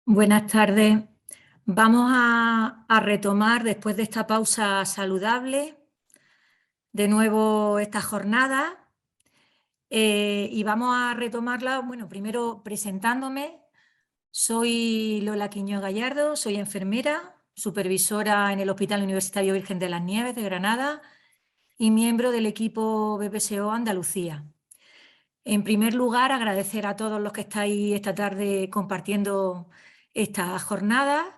Buenas tardes. Vamos a retomar después de esta pausa saludable de nuevo esta jornada y vamos a retomarla, bueno, primero presentándome. Soy Lola Quiñó Gallardo, soy enfermera, supervisora en el Hospital Universitario Virgen de las Nieves de Granada y miembro del equipo BPSO Andalucía. En primer lugar, agradecer a todos los que estáis esta tarde compartiendo esta jornada.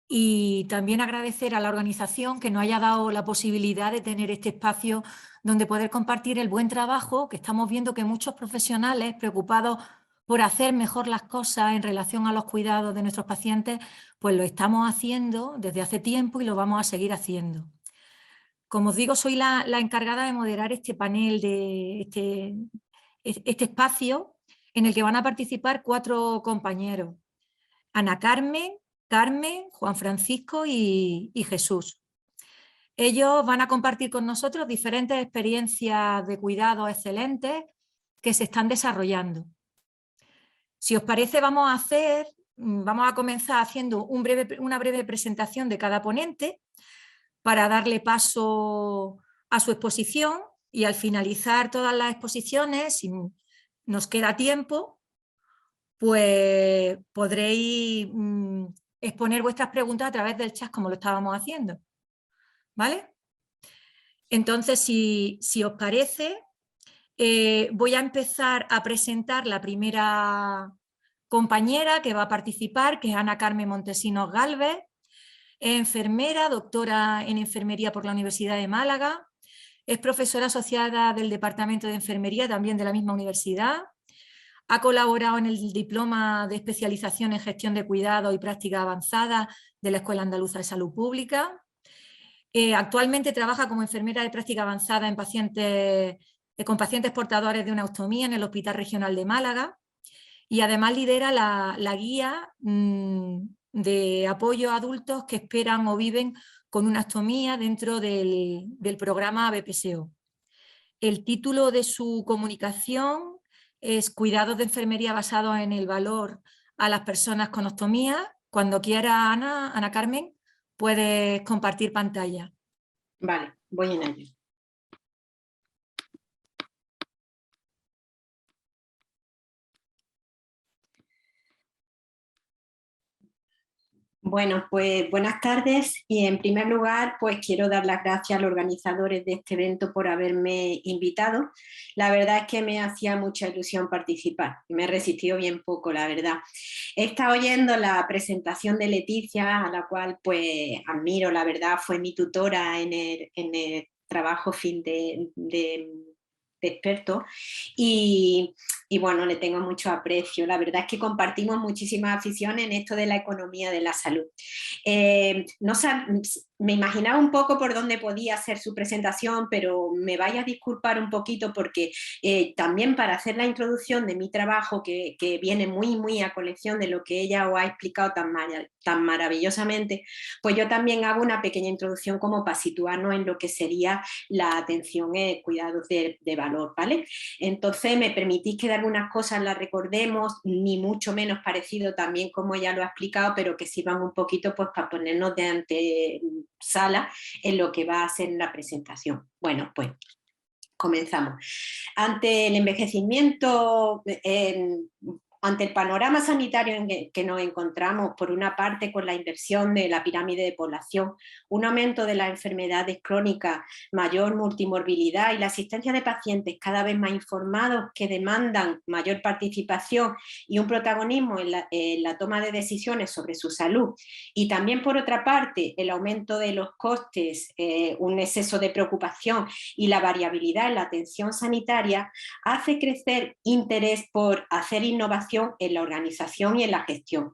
Y también agradecer a la organización que nos haya dado la posibilidad de tener este espacio donde poder compartir el buen trabajo que estamos viendo que muchos profesionales preocupados por hacer mejor las cosas en relación a los cuidados de nuestros pacientes, pues lo estamos haciendo desde hace tiempo y lo vamos a seguir haciendo. Como os digo, soy la encargada de moderar este panel, de este espacio en el que van a participar 4 compañeros. Ana Carmen, Juan Francisco y Jesús. Ellos van a compartir con nosotros diferentes experiencias de cuidado excelentes que se están desarrollando. Si os parece, vamos a comenzar haciendo una breve presentación de cada ponente para darle paso a su exposición y al finalizar todas las exposiciones, si nos queda tiempo, pues podréis exponer vuestras preguntas a través del chat como lo estábamos haciendo. ¿Vale? Entonces, si os parece, voy a empezar a presentar la primera compañera que va a participar, que es Ana Carmen Montesinos Gálvez, enfermera, doctora en enfermería por la Universidad de Málaga, es profesora asociada del Departamento de Enfermería también de la misma universidad. Ha colaborado en el diploma de especialización en gestión de cuidado y práctica avanzada de la Escuela Andaluza de Salud Pública. Actualmente trabaja como enfermera de práctica avanzada con pacientes portadores de una ostomía en el Hospital Regional de Málaga y además lidera la guía de apoyo a adultos que esperan o viven con una ostomía dentro del programa BPSO. El título de su comunicación es Cuidados de enfermería basados en el valor a las personas con ostomía. Cuando quiera, Ana Carmen, puedes compartir pantalla. Vale, voy en ello. Bueno, pues buenas tardes y en primer lugar pues quiero dar las gracias a los organizadores de este evento por haberme invitado. La verdad es que me hacía mucha ilusión participar y me he resistido bien poco, la verdad. He estado oyendo la presentación de Leticia, a la cual pues admiro, la verdad fue mi tutora en el trabajo fin de experto y bueno, le tengo mucho aprecio. La verdad es que compartimos muchísimas aficiones en esto de la economía de la salud. No me imaginaba un poco por dónde podía ser su presentación, pero me vaya a disculpar un poquito porque también para hacer la introducción de mi trabajo, que viene muy a colección de lo que ella os ha explicado tan maravillosamente, pues yo también hago una pequeña introducción como para situarnos en lo que sería la atención en cuidados de valor, ¿vale? Entonces me permitís que de algunas cosas las recordemos, ni mucho menos parecido también como ella lo ha explicado, pero que sirvan un poquito pues para ponernos de antesala en lo que va a ser la presentación. Bueno, pues comenzamos. Ante el envejecimiento, ante el panorama sanitario en que nos encontramos, por una parte con la inversión de la pirámide de población, un aumento de las enfermedades crónicas, mayor multimorbilidad y la asistencia de pacientes cada vez más informados que demandan mayor participación y un protagonismo en la toma de decisiones sobre su salud, y también por otra parte el aumento de los costes, un exceso de preocupación y la variabilidad en la atención sanitaria, hace crecer interés por hacer innovación en la organización y en la gestión.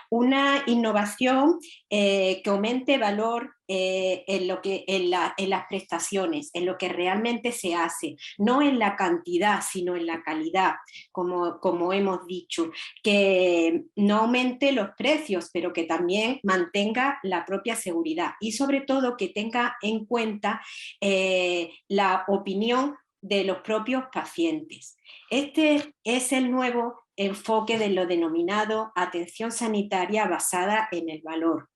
Una innovación que aumente valor en las prestaciones, en lo que realmente se hace, no en la cantidad, sino en la calidad, como hemos dicho, que no aumente los precios, pero que también mantenga la propia seguridad y sobre todo que tenga en cuenta la opinión de los propios pacientes. Este es el nuevo enfoque de lo denominado atención sanitaria basada en el valor,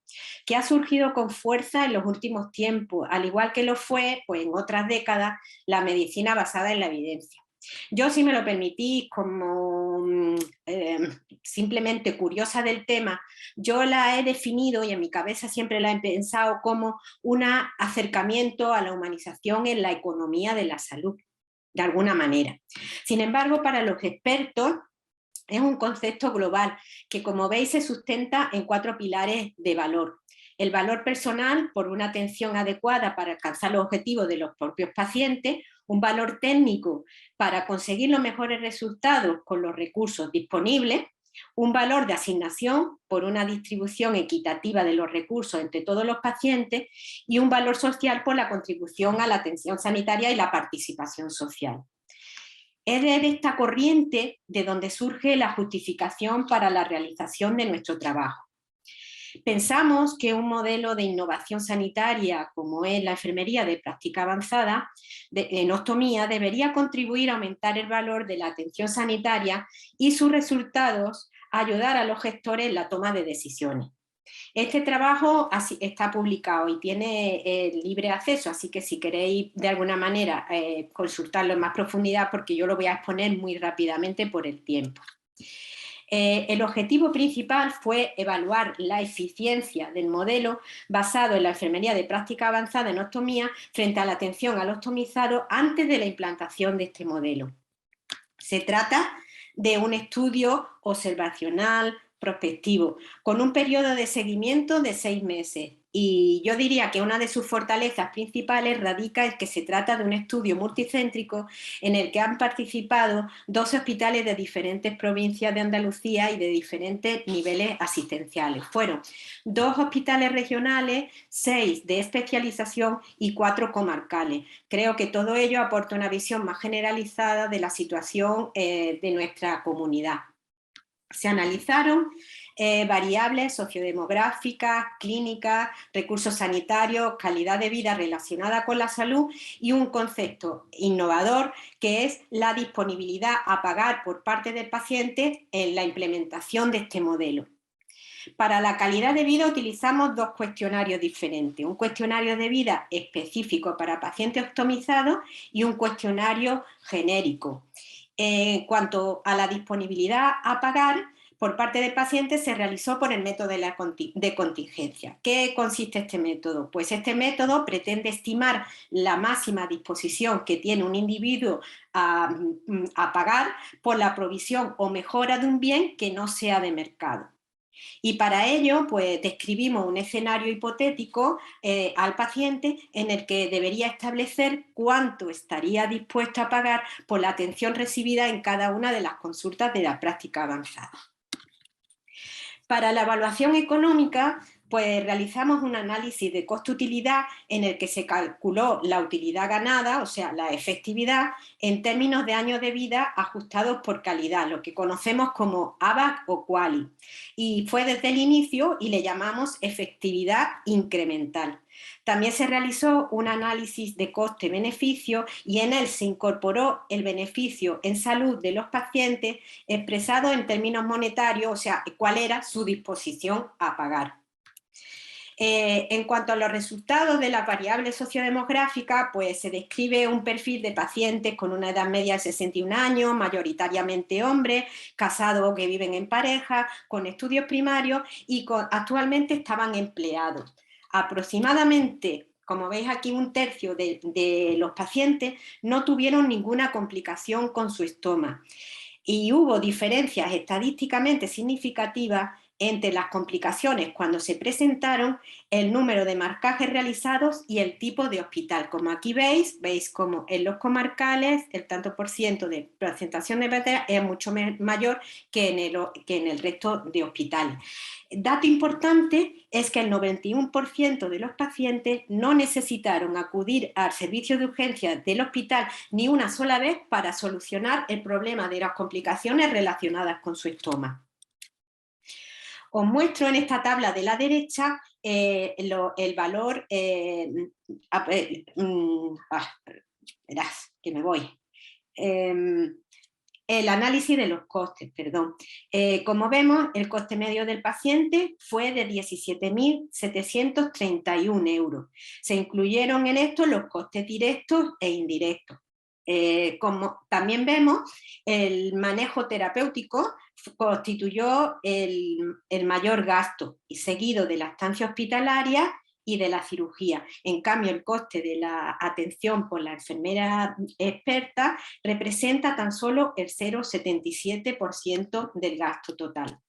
que ha surgido con fuerza en los últimos tiempos, al igual que lo fue pues, en otras décadas la medicina basada en la evidencia. Yo, si me lo permitís, como simplemente curiosa del tema, yo la he definido y en mi cabeza siempre la he pensado como un acercamiento a la humanización en la economía de la salud, de alguna manera. Sin embargo, para los expertos es un concepto global que, como veis, se sustenta en 4 pilares de valor. El valor personal, por una atención adecuada para alcanzar los objetivos de los propios pacientes; un valor técnico para conseguir los mejores resultados con los recursos disponibles; un valor de asignación por una distribución equitativa de los recursos entre todos los pacientes; y un valor social por la contribución a la atención sanitaria y la participación social. Es de esta corriente de donde surge la justificación para la realización de nuestro trabajo. Pensamos que un modelo de innovación sanitaria, como es la enfermería de práctica avanzada en ostomía, debería contribuir a aumentar el valor de la atención sanitaria y sus resultados a ayudar a los gestores en la toma de decisiones. Este trabajo está publicado y tiene libre acceso, así que si queréis de alguna manera consultarlo en más profundidad, porque yo lo voy a exponer muy rápidamente por el tiempo. El objetivo principal fue evaluar la eficiencia del modelo basado en la enfermería de práctica avanzada en ostomía frente a la atención al ostomizado antes de la implantación de este modelo. Se trata de un estudio observacional, prospectivo, con un periodo de seguimiento de 6 meses. Y yo diría que una de sus fortalezas principales radica en que se trata de un estudio multicéntrico en el que han participado 12 hospitales de diferentes provincias de Andalucía y de diferentes niveles asistenciales. Fueron 2 hospitales regionales, 6 de especialización y 4 comarcales. Creo que todo ello aporta una visión más generalizada de la situación de nuestra comunidad. Se analizaron variables sociodemográficas, clínicas, recursos sanitarios, calidad de vida relacionada con la salud y un concepto innovador que es la disponibilidad a pagar por parte del paciente en la implementación de este modelo. Para la calidad de vida utilizamos 2 cuestionarios diferentes, un cuestionario de vida específico para pacientes ostomizados y un cuestionario genérico. En cuanto a la disponibilidad a pagar por parte del paciente, se realizó por el método de contingencia. ¿Qué consiste este método? Pues este método pretende estimar la máxima disposición que tiene un individuo a pagar por la provisión o mejora de un bien que no sea de mercado. Y para ello, pues describimos un escenario hipotético al paciente en el que debería establecer cuánto estaría dispuesto a pagar por la atención recibida en cada una de las consultas de la práctica avanzada. Para la evaluación económica, pues realizamos un análisis de costo-utilidad en el que se calculó la utilidad ganada, o sea, la efectividad, en términos de años de vida ajustados por calidad, lo que conocemos como ABAC o QALY. Y fue desde el inicio y le llamamos efectividad incremental. También se realizó un análisis de coste-beneficio y en él se incorporó el beneficio en salud de los pacientes expresado en términos monetarios, o sea, cuál era su disposición a pagar. En cuanto a los resultados de la variable sociodemográfica, pues se describe un perfil de pacientes con una edad media de 61 años, mayoritariamente hombres, casados que viven en pareja, con estudios primarios y actualmente estaban empleados. Aproximadamente, como veis aquí, 1/3 de los pacientes no tuvieron ninguna complicación con su estoma. Y hubo diferencias estadísticamente significativas entre las complicaciones cuando se presentaron, el número de marcajes realizados y el tipo de hospital. Como aquí veis como en los comarcales el tanto por ciento de presentación de bacterias es mucho mayor que en el resto de hospitales. Dato importante es que el 91% de los pacientes no necesitaron acudir al servicio de urgencias del hospital ni una sola vez para solucionar el problema de las complicaciones relacionadas con su estoma. Os muestro en esta tabla de la derecha el valor... verás, que me voy. el análisis de los costes, perdón. Como vemos, el coste medio del paciente fue de 17.731 euros. Se incluyeron en esto los costes directos e indirectos. Como también vemos, el manejo terapéutico constituyó el mayor gasto, y seguido de la estancia hospitalaria y de la cirugía. En cambio, el coste de la atención por la enfermera experta representa tan solo el 0,77% del gasto total.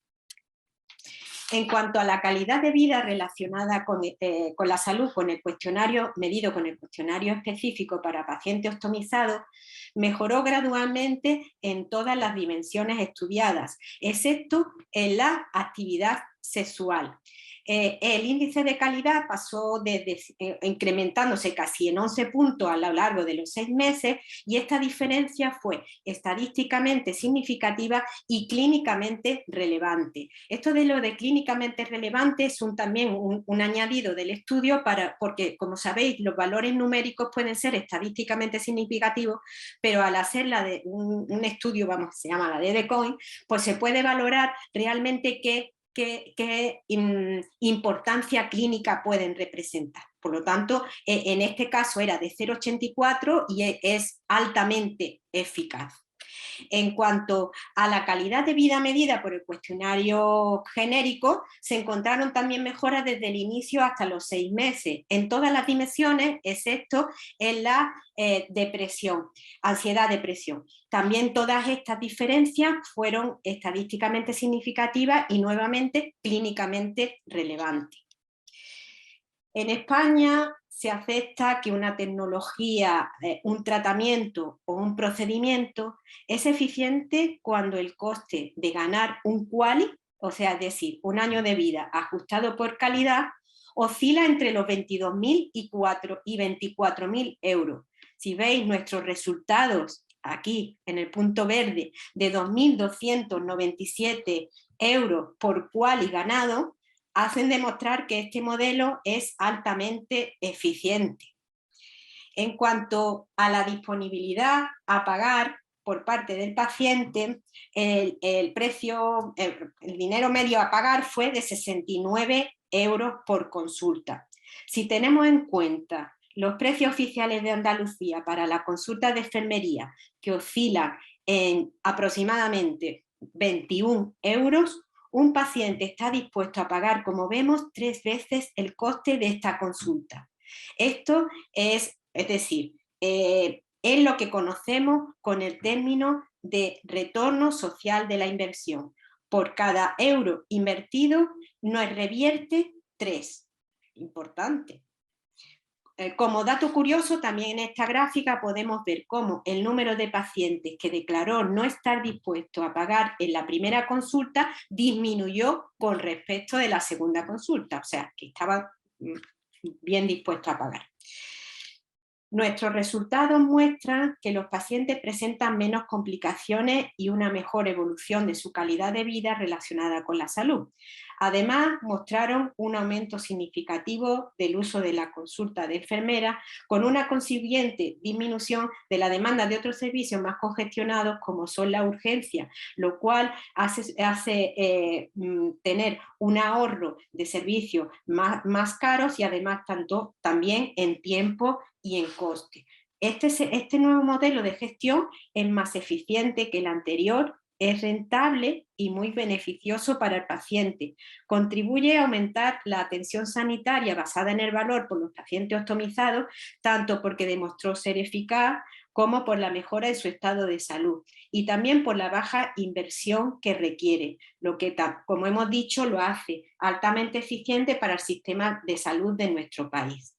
En cuanto a la calidad de vida relacionada con la salud, con el cuestionario medido con el cuestionario específico para pacientes ostomizados, mejoró gradualmente en todas las dimensiones estudiadas, excepto en la actividad sexual. El índice de calidad pasó incrementándose casi en 11 puntos a lo largo de los 6 meses, y esta diferencia fue estadísticamente significativa y clínicamente relevante. Esto de lo de clínicamente relevante es también un añadido del estudio, porque, como sabéis, los valores numéricos pueden ser estadísticamente significativos, pero al hacer un estudio, se llama la de Decoin, pues se puede valorar realmente qué importancia clínica pueden representar. Por lo tanto, en este caso era de 0,84 y es altamente eficaz. En cuanto a la calidad de vida medida por el cuestionario genérico, se encontraron también mejoras desde el inicio hasta los 6 meses, en todas las dimensiones, excepto en la depresión, ansiedad-depresión. También todas estas diferencias fueron estadísticamente significativas y nuevamente clínicamente relevantes. En España se acepta que una tecnología, un tratamiento o un procedimiento es eficiente cuando el coste de ganar un QALY, o sea, es decir, un año de vida ajustado por calidad, oscila entre los 22.000 y 24.000 euros. Si veis nuestros resultados aquí en el punto verde de 2.297 euros por QALY ganado, hacen demostrar que este modelo es altamente eficiente. En cuanto a la disponibilidad a pagar por parte del paciente, el dinero medio a pagar fue de 69 euros por consulta. Si tenemos en cuenta los precios oficiales de Andalucía para la consulta de enfermería, que oscilan en aproximadamente 21 euros, un paciente está dispuesto a pagar, como vemos, 3 veces el coste de esta consulta. Esto es decir, es lo que conocemos con el término de retorno social de la inversión. Por cada euro invertido nos revierte 3. Importante. Como dato curioso, también en esta gráfica podemos ver cómo el número de pacientes que declaró no estar dispuesto a pagar en la primera consulta disminuyó con respecto de la segunda consulta, o sea, que estaban bien dispuestos a pagar. Nuestros resultados muestran que los pacientes presentan menos complicaciones y una mejor evolución de su calidad de vida relacionada con la salud. Además, mostraron un aumento significativo del uso de la consulta de enfermera, con una consiguiente disminución de la demanda de otros servicios más congestionados, como son la urgencia, lo cual hace tener un ahorro de servicios más caros y además también en tiempo y en coste. Este nuevo modelo de gestión es más eficiente que el anterior, es rentable y muy beneficioso para el paciente. Contribuye a aumentar la atención sanitaria basada en el valor por los pacientes ostomizados, tanto porque demostró ser eficaz como por la mejora de su estado de salud y también por la baja inversión que requiere, lo que, como hemos dicho, lo hace altamente eficiente para el sistema de salud de nuestro país.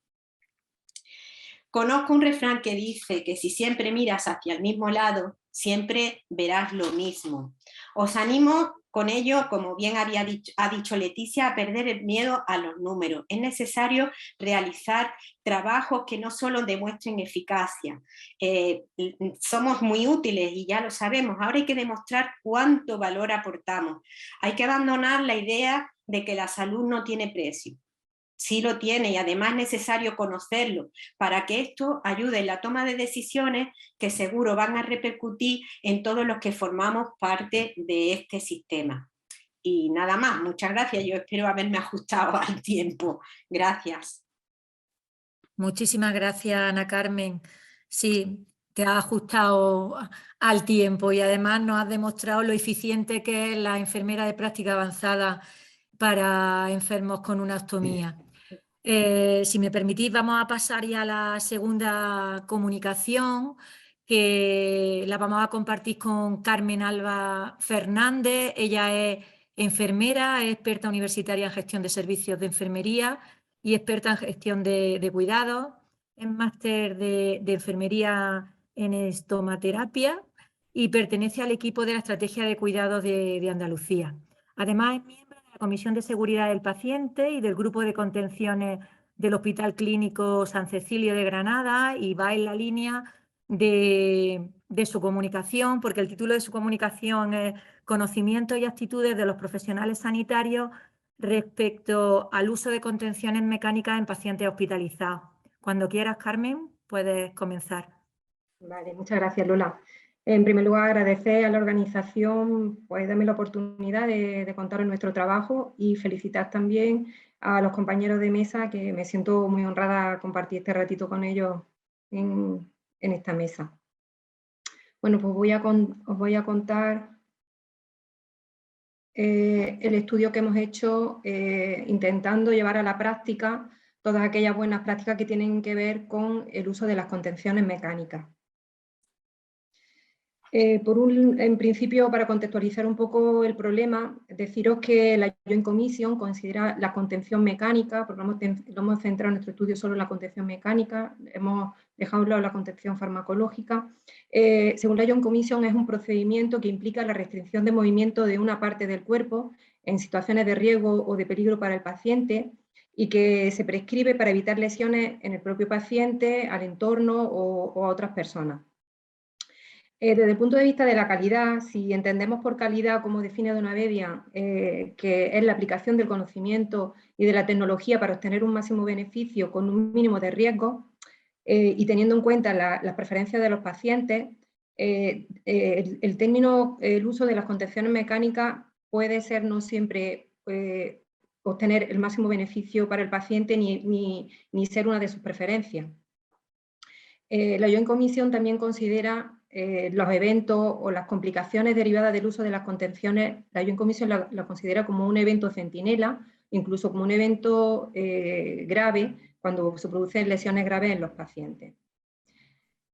Conozco un refrán que dice que si siempre miras hacia el mismo lado, siempre verás lo mismo. Os animo con ello, como bien ha dicho Leticia, a perder el miedo a los números. Es necesario realizar trabajos que no solo demuestren eficacia. Somos muy útiles y ya lo sabemos. Ahora hay que demostrar cuánto valor aportamos. Hay que abandonar la idea de que la salud no tiene precio. sí lo tiene y además es necesario conocerlo para que esto ayude en la toma de decisiones que seguro van a repercutir en todos los que formamos parte de este sistema. Y nada más, muchas gracias. Yo espero haberme ajustado al tiempo. Gracias. Muchísimas gracias, Ana Carmen. Sí, te has ajustado al tiempo y además nos has demostrado lo eficiente que es la enfermera de práctica avanzada para enfermos con una ostomía. Si me permitís, vamos a pasar ya a la segunda comunicación, que la vamos a compartir con Carmen Alba Fernández. Ella es enfermera, es experta universitaria en gestión de servicios de enfermería y experta en gestión de cuidados. Es máster de enfermería en estomaterapia y pertenece al equipo de la Estrategia de Cuidados de Andalucía. Además, es miembro de la Comisión de Seguridad del Paciente y del Grupo de Contenciones del Hospital Clínico San Cecilio de Granada, y va en la línea de su comunicación, porque el título de su comunicación es Conocimientos y actitudes de los profesionales sanitarios respecto al uso de contenciones mecánicas en pacientes hospitalizados. Cuando quieras, Carmen, puedes comenzar. Vale, muchas gracias, Lola. En primer lugar, agradecer a la organización pues darme la oportunidad de contar nuestro trabajo y felicitar también a los compañeros de mesa, que me siento muy honrada compartir este ratito con ellos en esta mesa. Bueno, pues os voy a contar el estudio que hemos hecho intentando llevar a la práctica todas aquellas buenas prácticas que tienen que ver con el uso de las contenciones mecánicas. En principio, para contextualizar un poco el problema, deciros que la Joint Commission considera la contención mecánica, porque lo hemos centrado en nuestro estudio solo en la contención mecánica, hemos dejado a un lado la contención farmacológica. Según la Joint Commission, es un procedimiento que implica la restricción de movimiento de una parte del cuerpo en situaciones de riesgo o de peligro para el paciente, y que se prescribe para evitar lesiones en el propio paciente, al entorno o a otras personas. Desde el punto de vista de la calidad, si entendemos por calidad, como define Donabevia, que es la aplicación del conocimiento y de la tecnología para obtener un máximo beneficio con un mínimo de riesgo, y teniendo en cuenta las preferencias de los pacientes, el uso de las contenciones mecánicas puede ser no siempre obtener el máximo beneficio para el paciente ni ser una de sus preferencias. La Joint Commission también considera los eventos o las complicaciones derivadas del uso de las contenciones. La Joint Commission la considera como un evento centinela, incluso como un evento grave, cuando se producen lesiones graves en los pacientes.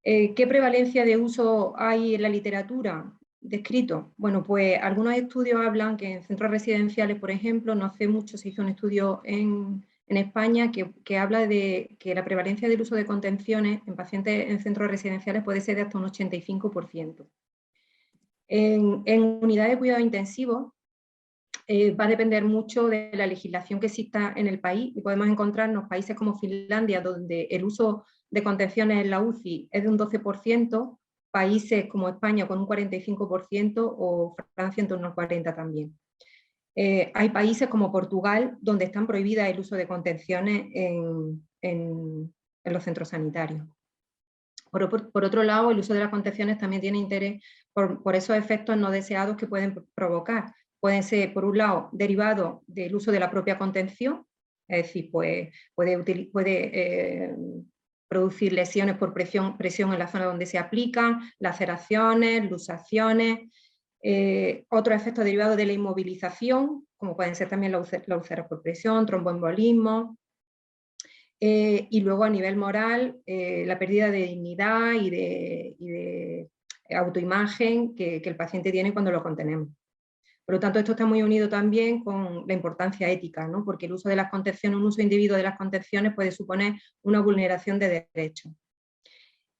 ¿Qué prevalencia de uso hay en la literatura descrito? Bueno, pues algunos estudios hablan que en centros residenciales, por ejemplo, no hace mucho se hizo un estudio en España que habla de que la prevalencia del uso de contenciones en pacientes en centros residenciales puede ser de hasta un 85%. En unidades de cuidado intensivo va a depender mucho de la legislación que exista en el país, y podemos encontrarnos países como Finlandia, donde el uso de contenciones en la UCI es de un 12%, países como España con un 45% o Francia en torno al 40% también. Hay países como Portugal donde están prohibidas el uso de contenciones en los centros sanitarios. Por otro lado, el uso de las contenciones también tiene interés por esos efectos no deseados que pueden provocar. Pueden ser, por un lado, derivados del uso de la propia contención, es decir, pues, puede producir lesiones por presión en la zona donde se aplican, laceraciones, luxaciones. Otros efectos derivados de la inmovilización, como pueden ser también la úlceras por presión, tromboembolismo. Y luego a nivel moral, la pérdida de dignidad y de autoimagen que el paciente tiene cuando lo contenemos. Por lo tanto, esto está muy unido también con la importancia ética, ¿no? Porque el uso de las contenciones, un uso indebido de las contenciones puede suponer una vulneración de derechos.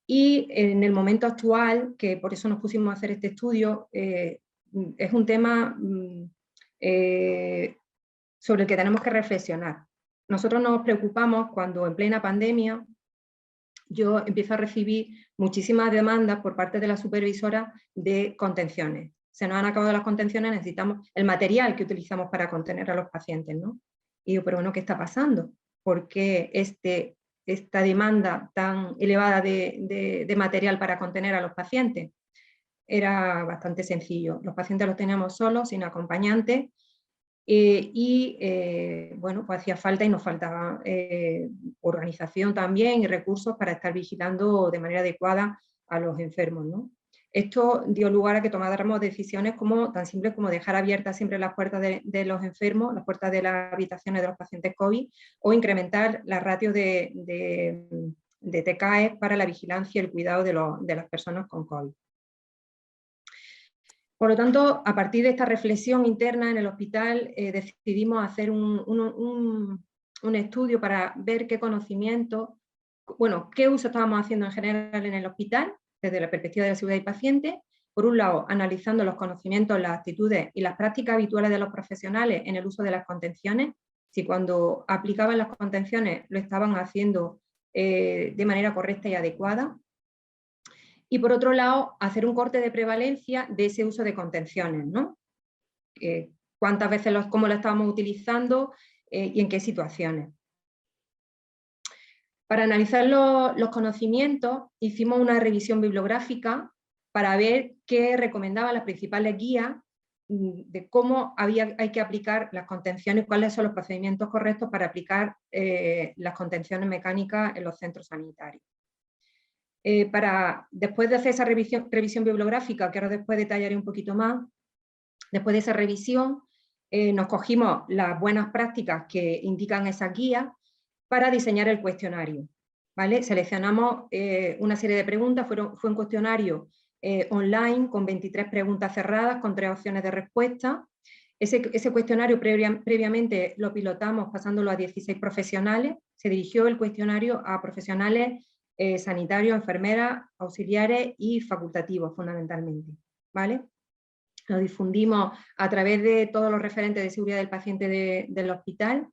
Y en el momento actual, que por eso nos pusimos a hacer este estudio, es un tema sobre el que tenemos que reflexionar. Nosotros nos preocupamos cuando en plena pandemia yo empiezo a recibir muchísimas demandas por parte de la supervisora de contenciones. Se nos han acabado las contenciones, necesitamos el material que utilizamos para contener a los pacientes, ¿no? Y digo, pero bueno, ¿qué está pasando? por qué esta demanda tan elevada de material para contener a los pacientes. Era bastante sencillo. Los pacientes los teníamos solos, sin acompañantes, bueno, pues hacía falta y nos faltaba organización también y recursos para estar vigilando de manera adecuada a los enfermos, ¿no? Esto dio lugar a que tomáramos decisiones tan simples como dejar abiertas siempre las puertas de los enfermos, las puertas de las habitaciones de los pacientes COVID, o incrementar la ratio de TKE para la vigilancia y el cuidado de las personas con COVID. Por lo tanto, a partir de esta reflexión interna en el hospital, decidimos hacer un estudio para ver qué conocimiento, bueno, qué uso estábamos haciendo en general en el hospital, desde la perspectiva de la seguridad del paciente. Por un lado, analizando los conocimientos, las actitudes y las prácticas habituales de los profesionales en el uso de las contenciones, si cuando aplicaban las contenciones lo estaban haciendo de manera correcta y adecuada. Y por otro lado, hacer un corte de prevalencia de ese uso de contenciones, ¿no? Cuántas veces, cómo lo estábamos utilizando y en qué situaciones. Para analizar los conocimientos, hicimos una revisión bibliográfica para ver qué recomendaban las principales guías de cómo hay que aplicar las contenciones, cuáles son los procedimientos correctos para aplicar las contenciones mecánicas en los centros sanitarios. Después de hacer esa revisión bibliográfica, que ahora después detallaré un poquito más, después de esa revisión nos cogimos las buenas prácticas que indican esas guías para diseñar el cuestionario, ¿vale? Seleccionamos una serie de preguntas, fue un cuestionario online con 23 preguntas cerradas con 3 opciones de respuesta. Ese cuestionario previamente lo pilotamos pasándolo a 16 profesionales, se dirigió el cuestionario a profesionales sanitarios, enfermeras, auxiliares y facultativos fundamentalmente, ¿vale? Lo difundimos a través de todos los referentes de seguridad del paciente del hospital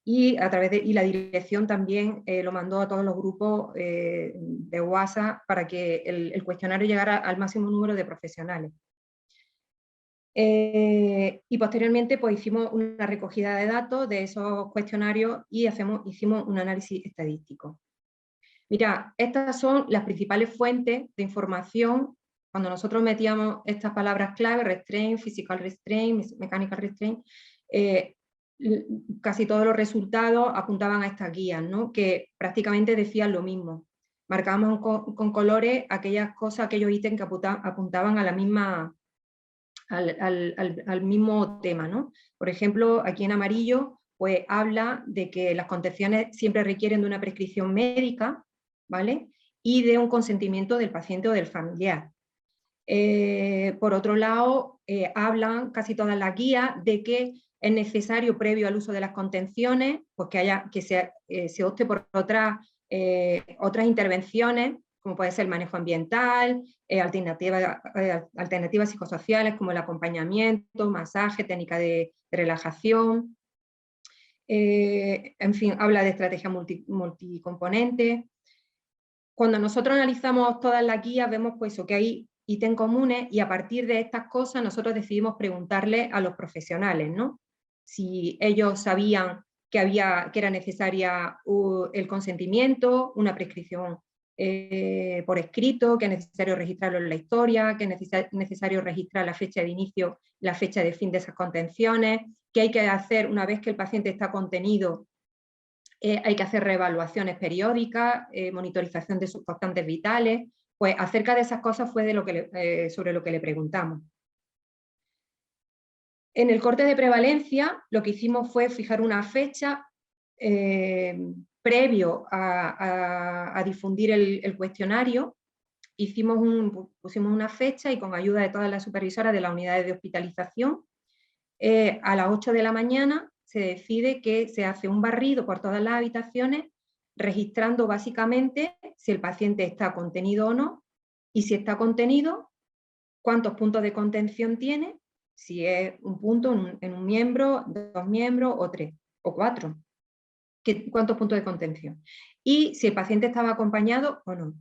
y la dirección también lo mandó a todos los grupos de WhatsApp para que el cuestionario llegara al máximo número de profesionales. Y posteriormente pues hicimos una recogida de datos de esos cuestionarios y hicimos un análisis estadístico. Mira, estas son las principales fuentes de información. Cuando nosotros metíamos estas palabras clave, restraint, physical restraint, mechanical restraint, casi todos los resultados apuntaban a estas guías, ¿no? Que prácticamente decían lo mismo. Marcábamos con colores aquellas cosas, aquellos ítems que apuntaban a la misma, al mismo tema, ¿no? Por ejemplo, aquí en amarillo, pues habla de que las contenciones siempre requieren de una prescripción médica, ¿vale? Y de un consentimiento del paciente o del familiar. Por otro lado, hablan casi todas las guías de que es necesario, previo al uso de las contenciones, pues que se opte por otras intervenciones, como puede ser el manejo ambiental, alternativas psicosociales como el acompañamiento, masaje, técnica de relajación. En fin, habla de estrategia multicomponente. Cuando nosotros analizamos todas las guías, vemos pues que hay ítems comunes y a partir de estas cosas nosotros decidimos preguntarle a los profesionales, ¿no? Si ellos sabían que era necesaria el consentimiento, una prescripción por escrito, que es necesario registrarlo en la historia, que es necesario registrar la fecha de inicio, la fecha de fin de esas contenciones, que hay que hacer una vez que el paciente está contenido, hay que hacer reevaluaciones periódicas, monitorización de sus constantes vitales. Pues acerca de esas cosas fue sobre lo que le preguntamos. En el corte de prevalencia lo que hicimos fue fijar una fecha previo a difundir el cuestionario. Pusimos una fecha y con ayuda de todas las supervisoras de las unidades de hospitalización, a las 8 de la mañana se decide que se hace un barrido por todas las habitaciones, registrando básicamente si el paciente está contenido o no, y si está contenido, cuántos puntos de contención tiene, si es un punto en un miembro, 2 miembros o 3 o 4, cuántos puntos de contención, y si el paciente estaba acompañado o no.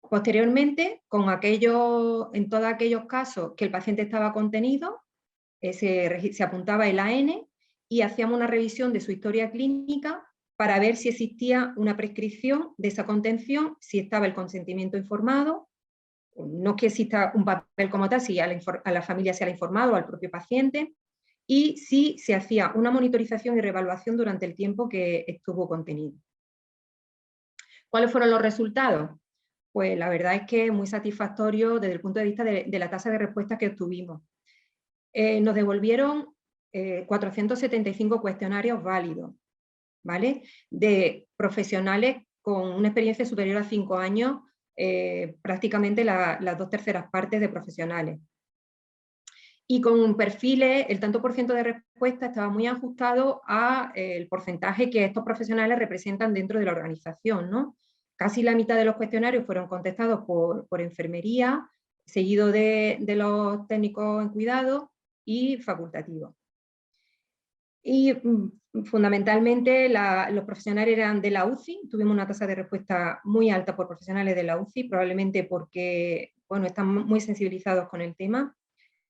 Posteriormente, en todos aquellos casos que el paciente estaba contenido, se apuntaba el AN y hacíamos una revisión de su historia clínica para ver si existía una prescripción de esa contención, si estaba el consentimiento informado, no que exista un papel como tal, si a la familia se le ha informado o al propio paciente, y si se hacía una monitorización y reevaluación durante el tiempo que estuvo contenido. ¿Cuáles fueron los resultados? Pues la verdad es que es muy satisfactorio desde el punto de vista de la tasa de respuesta que obtuvimos. Nos devolvieron 475 cuestionarios válidos, ¿vale? De profesionales con una experiencia superior a 5 años, prácticamente las 2/3 partes de profesionales. Y con perfiles, el tanto por ciento de respuesta estaba muy ajustado al porcentaje que estos profesionales representan dentro de la organización, ¿no? Casi la mitad de los cuestionarios fueron contestados por enfermería, seguido de los técnicos en cuidado y facultativos. Y fundamentalmente los profesionales eran de la UCI, tuvimos una tasa de respuesta muy alta por profesionales de la UCI, probablemente porque bueno, están muy sensibilizados con el tema.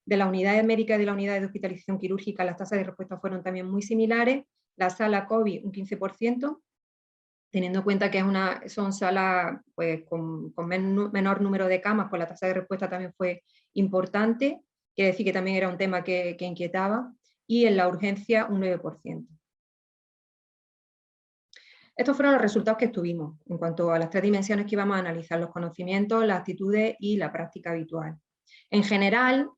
De las unidades médicas y de las unidades de hospitalización quirúrgica, las tasas de respuesta fueron también muy similares. La sala COVID, un 15%, teniendo en cuenta que son salas pues, con menor número de camas, pues la tasa de respuesta también fue importante, quiere decir que también era un tema que inquietaba, y en la urgencia un 9%. Estos fueron los resultados que obtuvimos en cuanto a las 3 dimensiones que íbamos a analizar: los conocimientos, las actitudes y la práctica habitual. En general,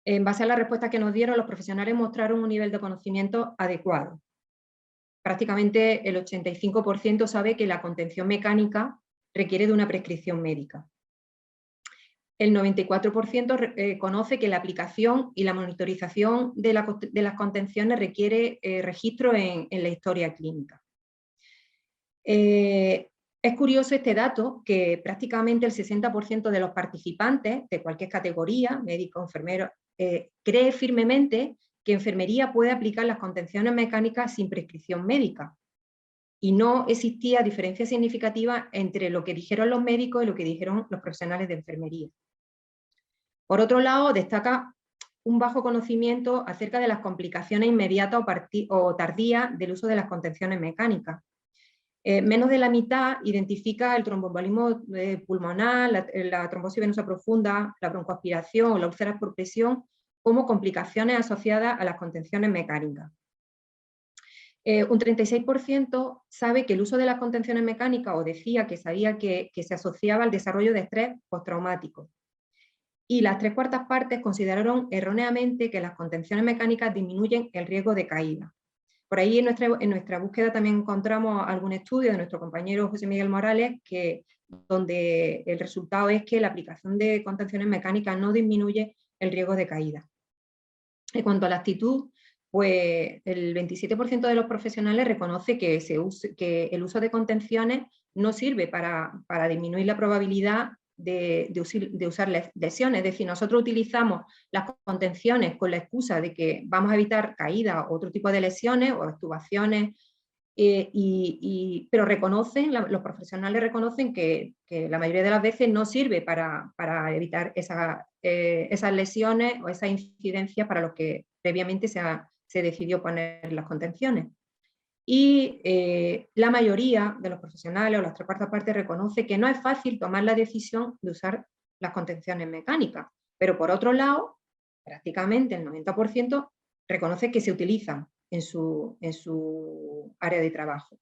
en base a la respuesta que nos dieron, los profesionales mostraron un nivel de conocimiento adecuado. Prácticamente el 85% sabe que la contención mecánica requiere de una prescripción médica. El 94% conoce que la aplicación y la monitorización de las contenciones requiere registro en la historia clínica. Es curioso este dato, que prácticamente el 60% de los participantes de cualquier categoría, médico, enfermero, cree firmemente que enfermería puede aplicar las contenciones mecánicas sin prescripción médica. Y no existía diferencia significativa entre lo que dijeron los médicos y lo que dijeron los profesionales de enfermería. Por otro lado, destaca un bajo conocimiento acerca de las complicaciones inmediatas o tardías del uso de las contenciones mecánicas. Menos de la mitad identifica el tromboembolismo pulmonar, la trombosis venosa profunda, la broncoaspiración o la úlceras por presión como complicaciones asociadas a las contenciones mecánicas. Un 36% sabe que el uso de las contenciones mecánicas, o decía que sabía que se asociaba al desarrollo de estrés postraumático. Y las 3/4 partes consideraron erróneamente que las contenciones mecánicas disminuyen el riesgo de caída. Por ahí en nuestra búsqueda también encontramos algún estudio de nuestro compañero José Miguel Morales, donde el resultado es que la aplicación de contenciones mecánicas no disminuye el riesgo de caída. En cuanto a la actitud, pues el 27% de los profesionales reconoce que el uso de contenciones no sirve para disminuir la probabilidad de usar lesiones. Es decir, nosotros utilizamos las contenciones con la excusa de que vamos a evitar caídas o otro tipo de lesiones o extubaciones, pero los profesionales reconocen que la mayoría de las veces no sirve para evitar esas lesiones o esa incidencia para los que previamente se decidió poner las contenciones. Y la mayoría de los profesionales o las 3/4 partes reconoce que no es fácil tomar la decisión de usar las contenciones mecánicas, pero por otro lado, prácticamente el 90% reconoce que se utilizan en su área de trabajo.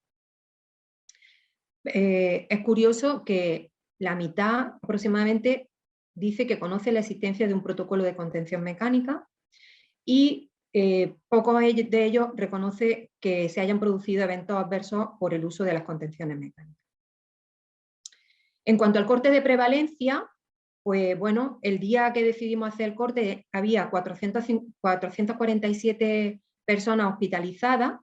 Es curioso que la mitad aproximadamente dice que conoce la existencia de un protocolo de contención mecánica y pocos de ellos reconoce que se hayan producido eventos adversos por el uso de las contenciones mecánicas. En cuanto al corte de prevalencia, pues bueno, el día que decidimos hacer el corte había 447 personas hospitalizadas.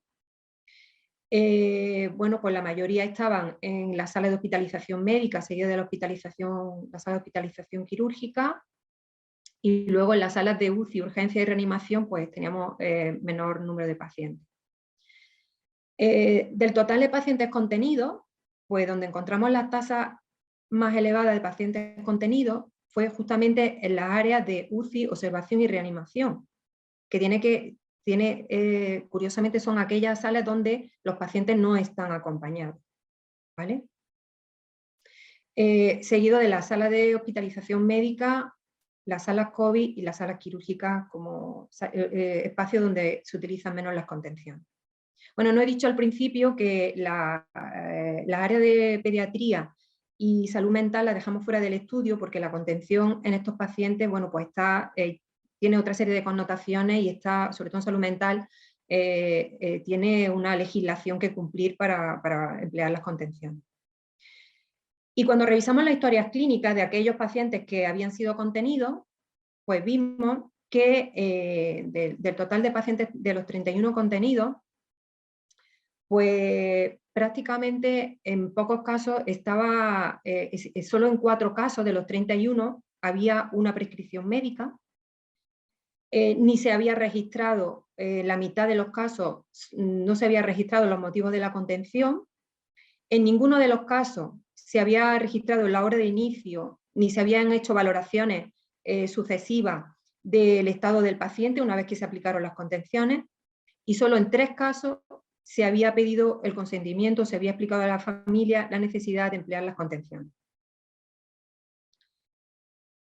Bueno, pues la mayoría estaban en la sala de hospitalización médica, seguida de la sala de hospitalización quirúrgica, y luego en las salas de UCI, urgencia y reanimación, pues teníamos menor número de pacientes. Del total de pacientes contenidos, pues donde encontramos las tasas más elevadas de pacientes contenidos fue justamente en las áreas de UCI, observación y reanimación, que curiosamente son aquellas salas donde los pacientes no están acompañados, ¿vale? Seguido de la sala de hospitalización médica, las salas COVID y las salas quirúrgicas como espacios donde se utilizan menos las contenciones. Bueno, no he dicho al principio que la área de pediatría y salud mental la dejamos fuera del estudio porque la contención en estos pacientes, bueno, pues tiene otra serie de connotaciones y está, sobre todo en salud mental, tiene una legislación que cumplir para emplear las contenciones. Y cuando revisamos las historias clínicas de aquellos pacientes que habían sido contenidos, pues vimos que del total de pacientes de los 31 contenidos, pues prácticamente en pocos casos solo en 4 casos de los 31 había una prescripción médica, ni se había registrado, la mitad de los casos no se había registrado los motivos de la contención, en ninguno de los casos se había registrado la hora de inicio, ni se habían hecho valoraciones sucesivas del estado del paciente una vez que se aplicaron las contenciones, y solo en 3 casos se había pedido el consentimiento, se había explicado a la familia la necesidad de emplear las contenciones.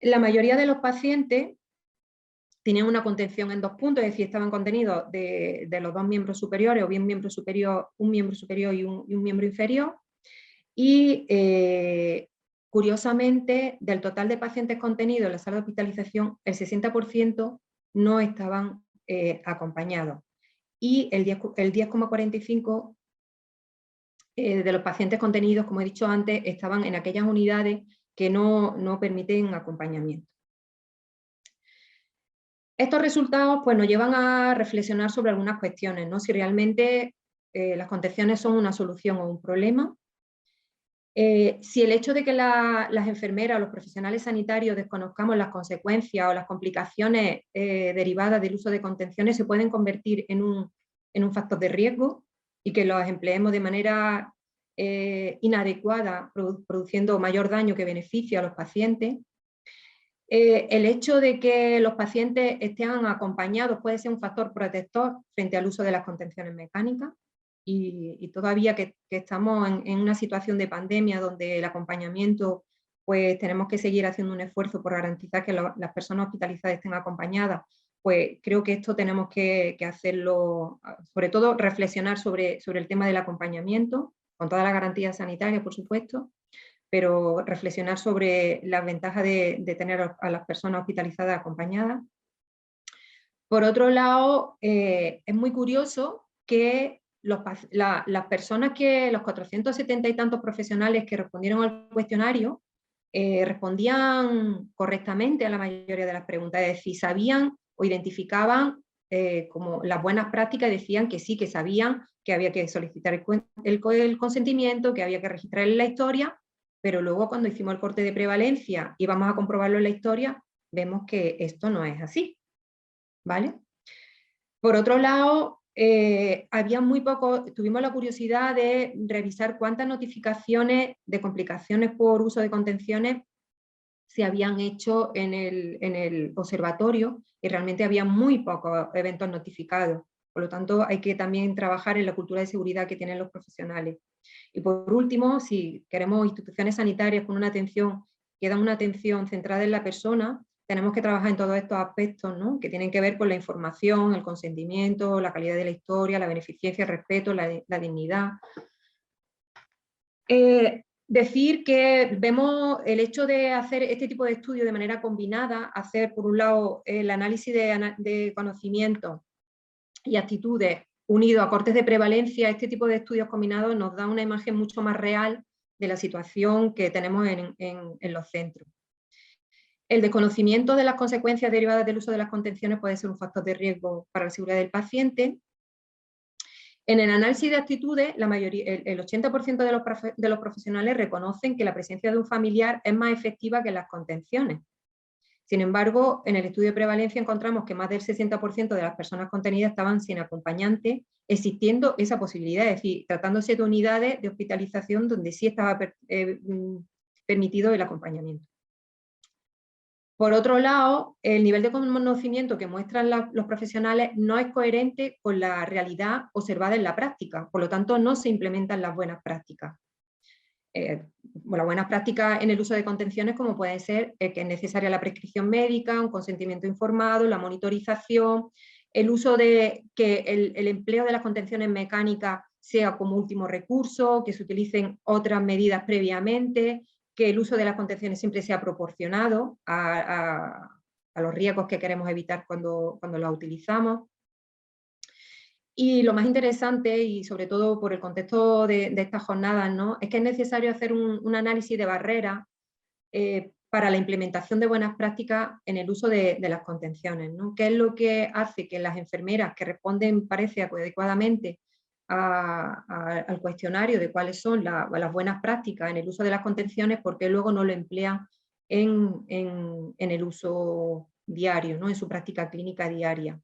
La mayoría de los pacientes tenían una contención en 2 puntos, es decir, estaban contenidos de los 2 miembros superiores, o bien un miembro superior y un miembro inferior, y curiosamente, del total de pacientes contenidos en la sala de hospitalización, el 60% no estaban acompañados, y el 10,45% de los pacientes contenidos, como he dicho antes, estaban en aquellas unidades que no permiten acompañamiento. Estos resultados pues, nos llevan a reflexionar sobre algunas cuestiones, ¿no? Si realmente las contenciones son una solución o un problema, si el hecho de que las enfermeras o los profesionales sanitarios desconozcamos las consecuencias o las complicaciones derivadas del uso de contenciones se pueden convertir en un factor de riesgo y que los empleemos de manera inadecuada, produciendo mayor daño que beneficio a los pacientes. El hecho de que los pacientes estén acompañados puede ser un factor protector frente al uso de las contenciones mecánicas, y todavía que estamos en una situación de pandemia donde el acompañamiento, pues tenemos que seguir haciendo un esfuerzo por garantizar que las personas hospitalizadas estén acompañadas, pues creo que esto tenemos que hacerlo, sobre todo reflexionar sobre el tema del acompañamiento, con todas las garantías sanitarias, por supuesto, pero reflexionar sobre las ventajas de tener a las personas hospitalizadas acompañadas. Por otro lado, es muy curioso que las personas los 470 y tantos profesionales que respondieron al cuestionario respondían correctamente a la mayoría de las preguntas, es decir, sabían o identificaban como las buenas prácticas, decían que sí, que sabían que había que solicitar el consentimiento, que había que registrar en la historia, pero luego cuando hicimos el corte de prevalencia y vamos a comprobarlo en la historia, vemos que esto no es así, ¿vale? Por otro lado, había muy poco, tuvimos la curiosidad de revisar cuántas notificaciones de complicaciones por uso de contenciones se habían hecho en el observatorio, y realmente había muy pocos eventos notificados. Por lo tanto, hay que también trabajar en la cultura de seguridad que tienen los profesionales. Y por último, si queremos instituciones sanitarias con una atención, que dan una atención centrada en la persona, tenemos que trabajar en todos estos aspectos, ¿no? Que tienen que ver con la información, el consentimiento, la calidad de la historia, la beneficencia, el respeto, la dignidad. Decir que vemos el hecho de hacer este tipo de estudios de manera combinada, hacer por un lado el análisis de conocimiento y actitudes unido a cortes de prevalencia, este tipo de estudios combinados nos da una imagen mucho más real de la situación que tenemos en los centros. El desconocimiento de las consecuencias derivadas del uso de las contenciones puede ser un factor de riesgo para la seguridad del paciente. En el análisis de actitudes, el 80% de los profesionales reconocen que la presencia de un familiar es más efectiva que las contenciones. Sin embargo, en el estudio de prevalencia encontramos que más del 60% de las personas contenidas estaban sin acompañante, existiendo esa posibilidad, es decir, tratándose de unidades de hospitalización donde sí estaba permitido el acompañamiento. Por otro lado, el nivel de conocimiento que muestran los profesionales no es coherente con la realidad observada en la práctica, por lo tanto no se implementan las buenas prácticas. Las buenas prácticas en el uso de contenciones, como puede ser que es necesaria la prescripción médica, un consentimiento informado, la monitorización, el uso de que el empleo de las contenciones mecánicas sea como último recurso, que se utilicen otras medidas previamente, que el uso de las contenciones siempre sea proporcionado a los riesgos que queremos evitar cuando las utilizamos. Y lo más interesante, y sobre todo por el contexto de estas jornadas, ¿no?, es que es necesario hacer un análisis de barreras para la implementación de buenas prácticas en el uso de las contenciones, ¿no? ¿Qué es lo que hace que las enfermeras que responden, parece, adecuadamente al cuestionario de cuáles son las buenas prácticas en el uso de las contenciones, porque luego no lo emplean en el uso diario, ¿no?, en su práctica clínica diaria?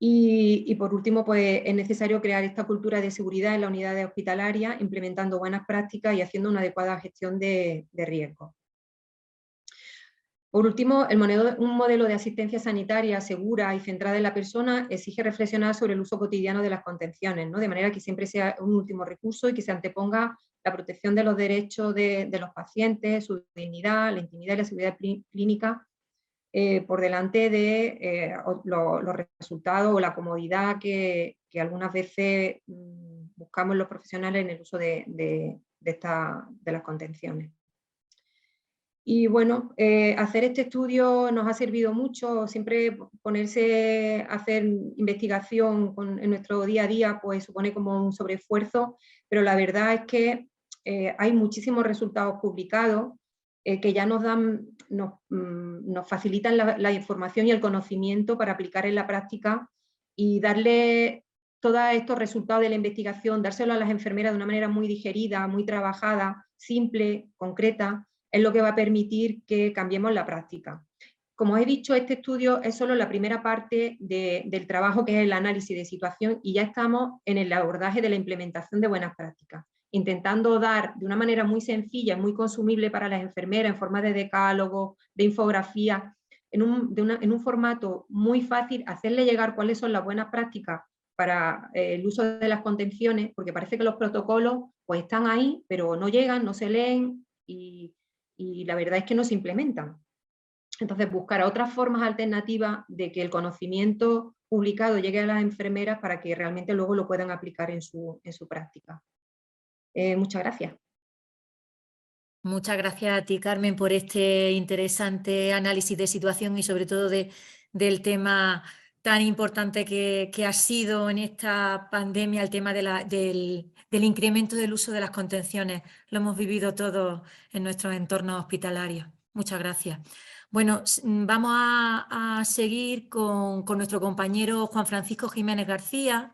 Y por último, pues es necesario crear esta cultura de seguridad en las unidades hospitalarias, implementando buenas prácticas y haciendo una adecuada gestión de riesgos. Por último, un modelo de asistencia sanitaria segura y centrada en la persona exige reflexionar sobre el uso cotidiano de las contenciones, ¿no?, de manera que siempre sea un último recurso y que se anteponga la protección de los derechos de los pacientes, su dignidad, la intimidad y la seguridad clínica, por delante de los resultados o la comodidad que algunas veces buscamos los profesionales en el uso de las contenciones. Y bueno, hacer este estudio nos ha servido mucho. Siempre ponerse a hacer investigación en nuestro día a día pues supone como un sobreesfuerzo, pero la verdad es que hay muchísimos resultados publicados que ya nos facilitan la información y el conocimiento para aplicar en la práctica y darle todos estos resultados de la investigación, dárselo a las enfermeras de una manera muy digerida, muy trabajada, simple, concreta, es lo que va a permitir que cambiemos la práctica. Como he dicho, este estudio es solo la primera parte del trabajo, que es el análisis de situación, y ya estamos en el abordaje de la implementación de buenas prácticas, intentando dar de una manera muy sencilla y muy consumible para las enfermeras, en forma de decálogo, de infografía, en un formato muy fácil, hacerle llegar cuáles son las buenas prácticas para el uso de las contenciones, porque parece que los protocolos pues están ahí, pero no llegan, no se leen y la verdad es que no se implementan. Entonces, buscar otras formas alternativas de que el conocimiento publicado llegue a las enfermeras para que realmente luego lo puedan aplicar en su práctica. Muchas gracias. Muchas gracias a ti, Carmen, por este interesante análisis de situación y sobre todo del tema tan importante que ha sido en esta pandemia el tema del incremento del uso de las contenciones. Lo hemos vivido todos en nuestros entornos hospitalarios. Muchas gracias. Bueno, vamos a seguir con nuestro compañero Juan Francisco Jiménez García.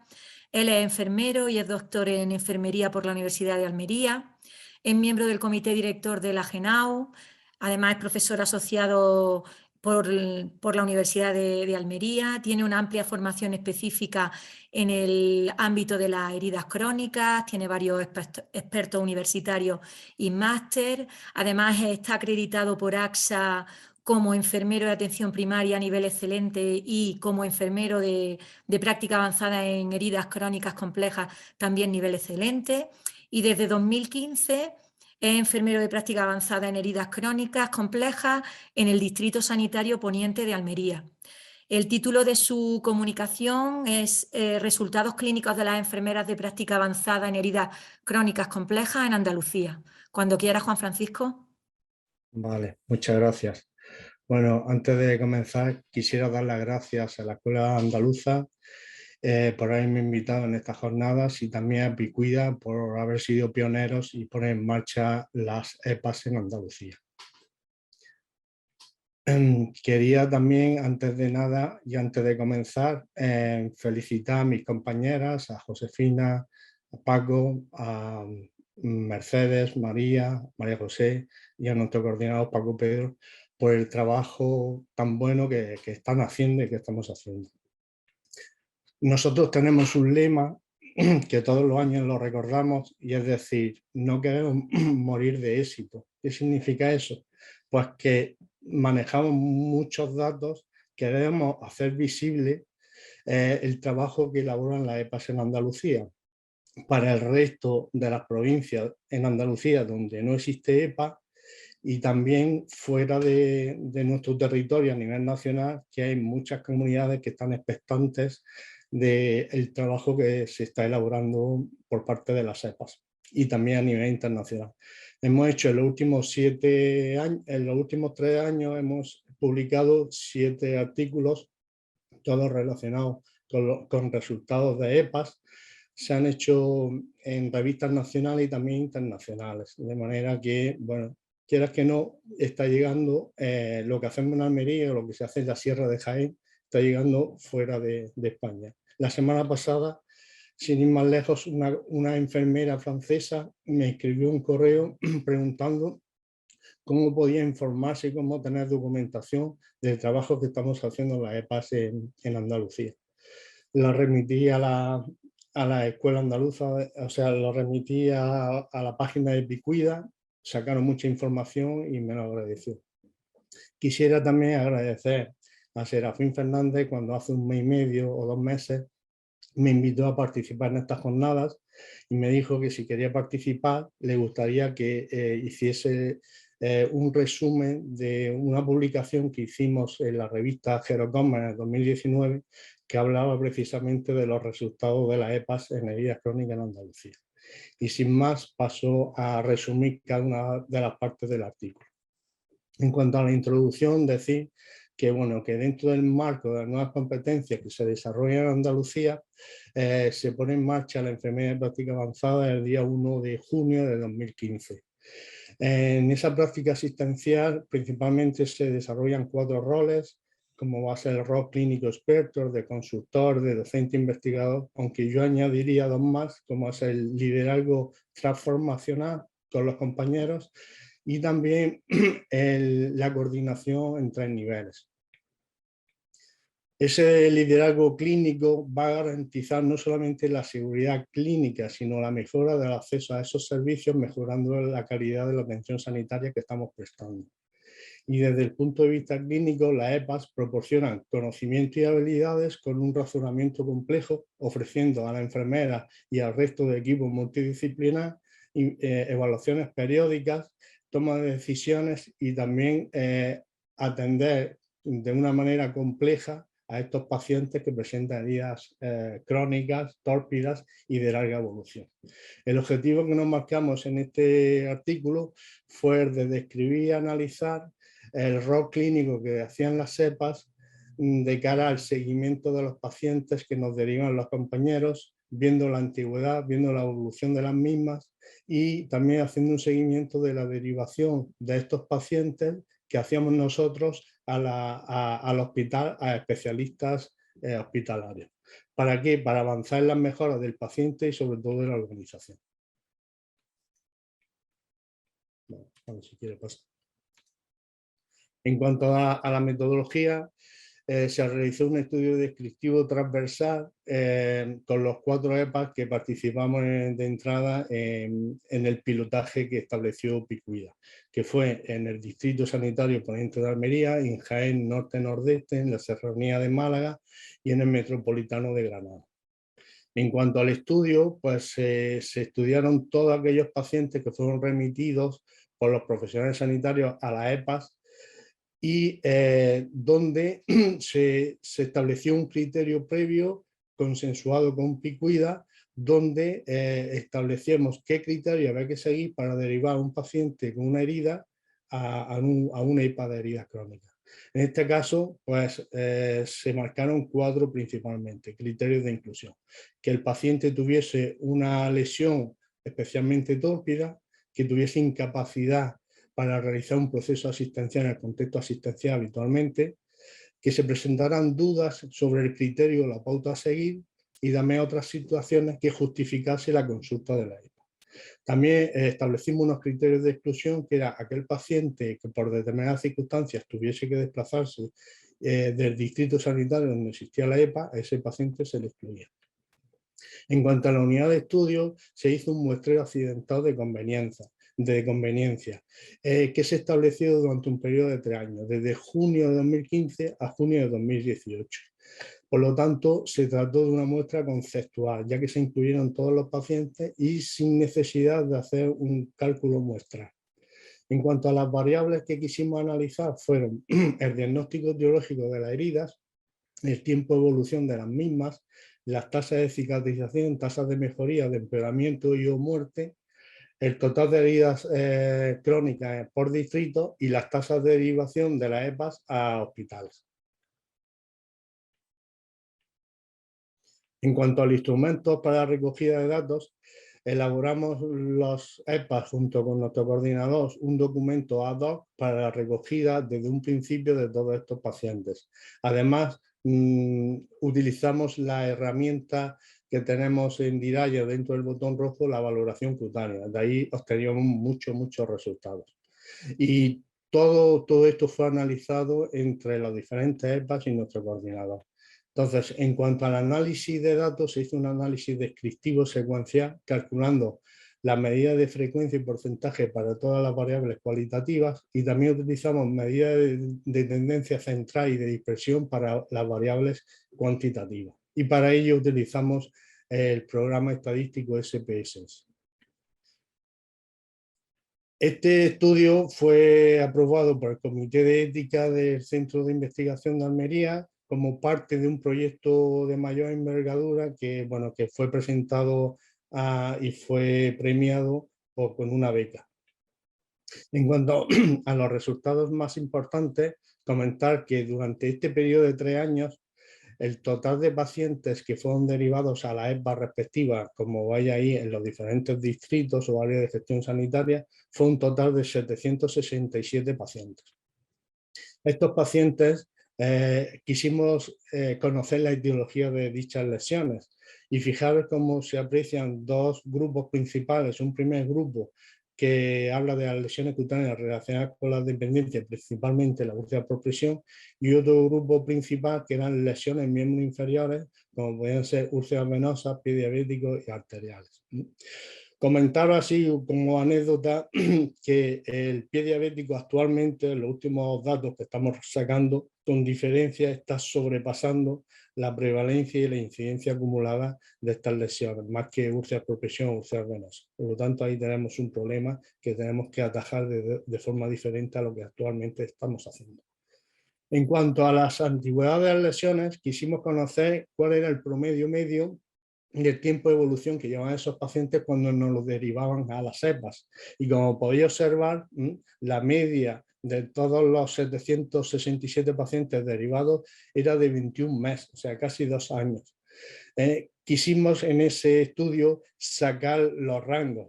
Él es enfermero y es doctor en enfermería por la Universidad de Almería. Es miembro del comité director de la GENAU. Además es profesor asociado por la Universidad de Almería, tiene una amplia formación específica en el ámbito de las heridas crónicas, tiene varios expertos universitarios y máster, además está acreditado por AXA como enfermero de atención primaria a nivel excelente y como enfermero de práctica avanzada en heridas crónicas complejas también nivel excelente, y desde 2015... es enfermero de práctica avanzada en heridas crónicas complejas en el Distrito Sanitario Poniente de Almería. El título de su comunicación es Resultados clínicos de las enfermeras de práctica avanzada en heridas crónicas complejas en Andalucía. Cuando quiera, Juan Francisco. Vale, muchas gracias. Bueno, antes de comenzar, quisiera dar las gracias a la Escuela Andaluza por haberme invitado en estas jornadas y también a Picuida por haber sido pioneros y poner en marcha las EPAs en Andalucía. Quería también, antes de nada y antes de comenzar, felicitar a mis compañeras, a Josefina, a Paco, a Mercedes, María José y a nuestro coordinador Paco Pedro por el trabajo tan bueno que están haciendo y que estamos haciendo. Nosotros tenemos un lema que todos los años lo recordamos y es decir, no queremos morir de éxito. ¿Qué significa eso? Pues que manejamos muchos datos, queremos hacer visible el trabajo que elaboran las EPAs en Andalucía. Para el resto de las provincias en Andalucía donde no existe EPA, y también fuera de nuestro territorio a nivel nacional, que hay muchas comunidades que están expectantes del trabajo que se está elaborando por parte de las EPAs y también a nivel internacional. Hemos hecho en los últimos 7 años, en los últimos 3 años hemos publicado 7 artículos, todos relacionados con resultados de EPAs. Se han hecho en revistas nacionales y también internacionales, de manera que, bueno, quieras que no, está llegando lo que hacemos en Almería o lo que se hace en la Sierra de Jaén, está llegando fuera de España. La semana pasada, sin ir más lejos, una enfermera francesa me escribió un correo preguntando cómo podía informarse y cómo tener documentación del trabajo que estamos haciendo en las EPAs en Andalucía. La remití a la escuela andaluza, o sea, lo remití a la página de Picuida, sacaron mucha información y me lo agradeció. Quisiera también agradecer a Serafín Fernández cuando hace 1 mes y medio o 2 meses me invitó a participar en estas jornadas y me dijo que si quería participar le gustaría que hiciese un resumen de una publicación que hicimos en la revista Gerocoma en el 2019 que hablaba precisamente de los resultados de las EPAs en heridas crónicas en Andalucía. Y sin más paso a resumir cada una de las partes del artículo. En cuanto a la introducción, decir que, bueno, que dentro del marco de las nuevas competencias que se desarrollan en Andalucía, se pone en marcha la enfermedad de práctica avanzada el día 1 de junio de 2015. En esa práctica asistencial principalmente se desarrollan 4 roles, como va a ser el rol clínico experto, de consultor, de docente investigador, aunque yo añadiría 2 más, como es el liderazgo transformacional con los compañeros y también la coordinación en 3 niveles. Ese liderazgo clínico va a garantizar no solamente la seguridad clínica, sino la mejora del acceso a esos servicios, mejorando la calidad de la atención sanitaria que estamos prestando. Y desde el punto de vista clínico, las EPAs proporcionan conocimiento y habilidades con un razonamiento complejo, ofreciendo a la enfermera y al resto del equipo multidisciplinar evaluaciones periódicas, toma de decisiones y también atender de una manera compleja a estos pacientes que presentan heridas crónicas, tórpidas y de larga evolución. El objetivo que nos marcamos en este artículo fue el de describir y analizar el rol clínico que hacían las EPAs de cara al seguimiento de los pacientes que nos derivan los compañeros, viendo la antigüedad, viendo la evolución de las mismas y también haciendo un seguimiento de la derivación de estos pacientes que hacíamos nosotros al hospital, a especialistas hospitalarios. ¿Para qué? Para avanzar en las mejoras del paciente y sobre todo de la organización. Bueno, a ver si quiere pasar. En cuanto a la metodología, se realizó un estudio descriptivo transversal con los 4 EPAs que participamos de entrada en el pilotaje que estableció Picuida, que fue en el Distrito Sanitario Poniente de Almería, en Jaén Norte-Nordeste, en la Serranía de Málaga y en el Metropolitano de Granada. En cuanto al estudio, pues se estudiaron todos aquellos pacientes que fueron remitidos por los profesionales sanitarios a las EPAs y donde se estableció un criterio previo consensuado con Picuida, donde establecemos qué criterio había que seguir para derivar a un paciente con una herida a una EPA de heridas crónicas. En este caso, pues se marcaron 4 principalmente criterios de inclusión. Que el paciente tuviese una lesión especialmente tórpida, que tuviese incapacidad para realizar un proceso asistencial en el contexto asistencial habitualmente, que se presentaran dudas sobre el criterio o la pauta a seguir y también otras situaciones que justificase la consulta de la EPA. También establecimos unos criterios de exclusión, que era aquel paciente que por determinadas circunstancias tuviese que desplazarse del distrito sanitario donde existía la EPA, a ese paciente se le excluía. En cuanto a la unidad de estudio, se hizo un muestreo accidentado de conveniencia, de conveniencia, que se estableció durante un periodo de 3 años, desde junio de 2015 a junio de 2018. Por lo tanto, se trató de una muestra conceptual, ya que se incluyeron todos los pacientes y sin necesidad de hacer un cálculo muestral. En cuanto a las variables que quisimos analizar, fueron el diagnóstico etiológico de las heridas, el tiempo de evolución de las mismas, las tasas de cicatrización, tasas de mejoría, de empeoramiento y o muerte, el total de heridas crónicas por distrito y las tasas de derivación de las EPAs a hospitales. En cuanto al instrumento para la recogida de datos, elaboramos los EPAs junto con nuestro coordinador un documento ad hoc para la recogida desde un principio de todos estos pacientes. Además, utilizamos la herramienta que tenemos en Diraya dentro del botón rojo, la valoración cutánea. De ahí obteníamos muchos resultados. Y todo esto fue analizado entre los diferentes EPAs y nuestro coordinador. Entonces, en cuanto al análisis de datos, se hizo un análisis descriptivo secuencial, calculando las medidas de frecuencia y porcentaje para todas las variables cualitativas, y también utilizamos medidas de tendencia central y de dispersión para las variables cuantitativas. Y para ello utilizamos el programa estadístico SPSS. Este estudio fue aprobado por el Comité de Ética del Centro de Investigación de Almería como parte de un proyecto de mayor envergadura que fue presentado y fue premiado con una beca. En cuanto a los resultados más importantes, comentar que durante este periodo de 3 años, el total de pacientes que fueron derivados a la EPA respectiva, como vaya ahí en los diferentes distritos o áreas de gestión sanitaria, fue un total de 767 pacientes. Estos pacientes quisimos conocer la etiología de dichas lesiones y fijaros cómo se aprecian dos grupos principales. Un primer grupo que habla de las lesiones cutáneas relacionadas con la dependencia, principalmente la úlcera por presión, y otro grupo principal que eran lesiones en miembros inferiores, como podían ser úlceras venosas, pie diabético y arteriales. Comentar así como anécdota que el pie diabético actualmente, en los últimos datos que estamos sacando, con diferencia está sobrepasando la prevalencia y la incidencia acumulada de estas lesiones, más que úlceras por presión o úlceras venosas. Por lo tanto, ahí tenemos un problema que tenemos que atajar de forma diferente a lo que actualmente estamos haciendo. En cuanto a las antigüedades de las lesiones, quisimos conocer cuál era el promedio medio del tiempo de evolución que llevaban esos pacientes cuando nos los derivaban a las EPAs. Y como podéis observar, la media de todos los 767 pacientes derivados era de 21 meses, o sea, casi 2 años. Quisimos en ese estudio sacar los rangos,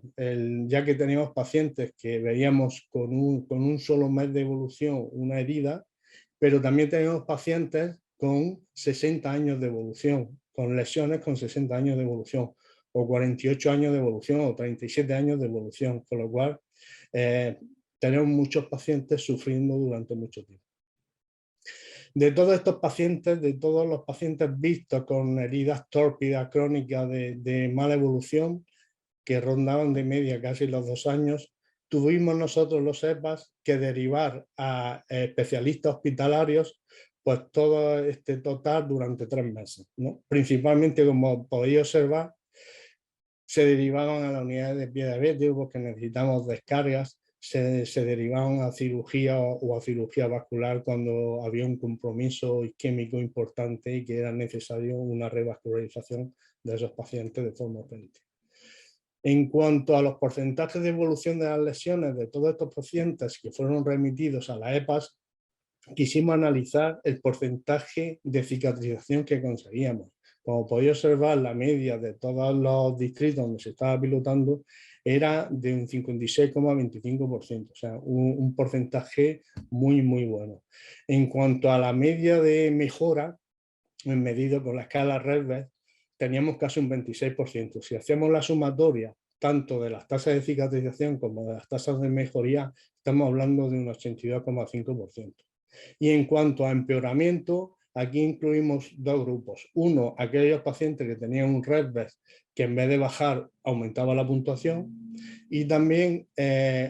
ya que teníamos pacientes que veíamos con un solo mes de evolución una herida, pero también tenemos pacientes con 60 años de evolución, con lesiones con 60 años de evolución, o 48 años de evolución, o 37 años de evolución, con lo cual tenemos muchos pacientes sufriendo durante mucho tiempo. De todos estos pacientes, de todos los pacientes vistos con heridas tórpidas crónicas de mala evolución, que rondaban de media casi los 2 años, tuvimos nosotros los EPAs que derivar a especialistas hospitalarios pues todo este total durante 3 meses, ¿no? Principalmente, como podéis observar, se derivaban a la unidad de pie diabético porque necesitamos descargas, se derivaban a cirugía o a cirugía vascular cuando había un compromiso isquémico importante y que era necesario una revascularización de esos pacientes de forma urgente. En cuanto a los porcentajes de evolución de las lesiones de todos estos pacientes que fueron remitidos a la EPAs, quisimos analizar el porcentaje de cicatrización que conseguíamos. Como podéis observar, la media de todos los distritos donde se estaba pilotando era de un 56,25%, o sea, un porcentaje muy bueno. En cuanto a la media de mejora, en medido con la escala Redbert, teníamos casi un 26%. Si hacemos la sumatoria tanto de las tasas de cicatrización como de las tasas de mejoría, estamos hablando de un 82,5%. Y en cuanto a empeoramiento, Aquí incluimos dos grupos. Uno, aquellos pacientes que tenían un RESVES que en vez de bajar aumentaba la puntuación, y también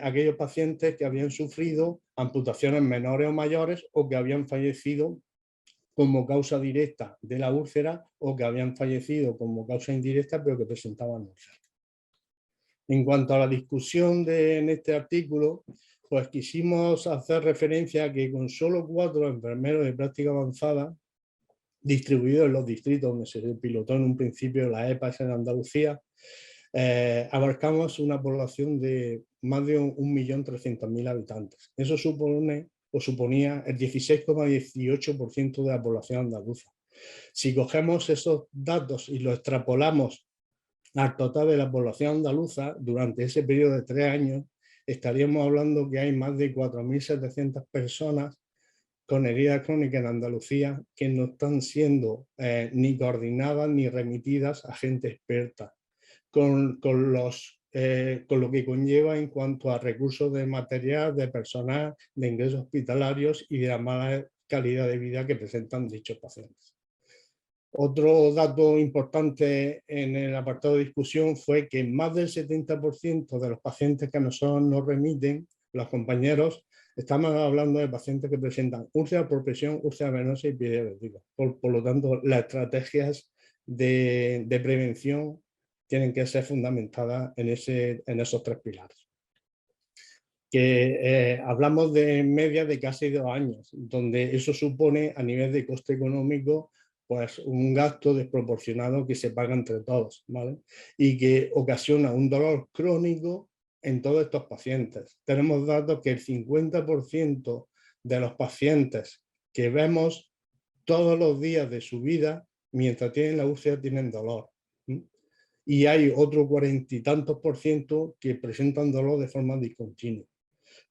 aquellos pacientes que habían sufrido amputaciones menores o mayores o que habían fallecido como causa directa de la úlcera o que habían fallecido como causa indirecta pero que presentaban úlcera. En cuanto a la discusión en este artículo, pues quisimos hacer referencia a que con solo 4 enfermeros de práctica avanzada distribuidos en los distritos donde se pilotó en un principio la EPAS en Andalucía, abarcamos una población de más de 1.300.000 habitantes. Eso supone o suponía el 16,18% de la población andaluza. Si cogemos esos datos y los extrapolamos al total de la población andaluza, durante ese periodo de 3 años, estaríamos hablando que hay más de 4.700 personas con heridas crónicas en Andalucía que no están siendo ni coordinadas ni remitidas a gente experta, con lo que conlleva en cuanto a recursos de material, de personal, de ingresos hospitalarios y de la mala calidad de vida que presentan dichos pacientes. Otro dato importante en el apartado de discusión fue que más del 70% de los pacientes que a nosotros nos remiten, los compañeros, estamos hablando de pacientes que presentan úlcera por presión, úlcera venosa y pie diabética. Por lo tanto, las estrategias de prevención tienen que ser fundamentadas en esos 3 pilares. Hablamos de media de casi 2 años, donde eso supone a nivel de coste económico pues un gasto desproporcionado que se paga entre todos, ¿vale? Y que ocasiona un dolor crónico en todos estos pacientes. Tenemos datos que el 50% de los pacientes que vemos todos los días de su vida, mientras tienen la úlcera, tienen dolor. Y hay otro 40 y tantos % que presentan dolor de forma discontinua.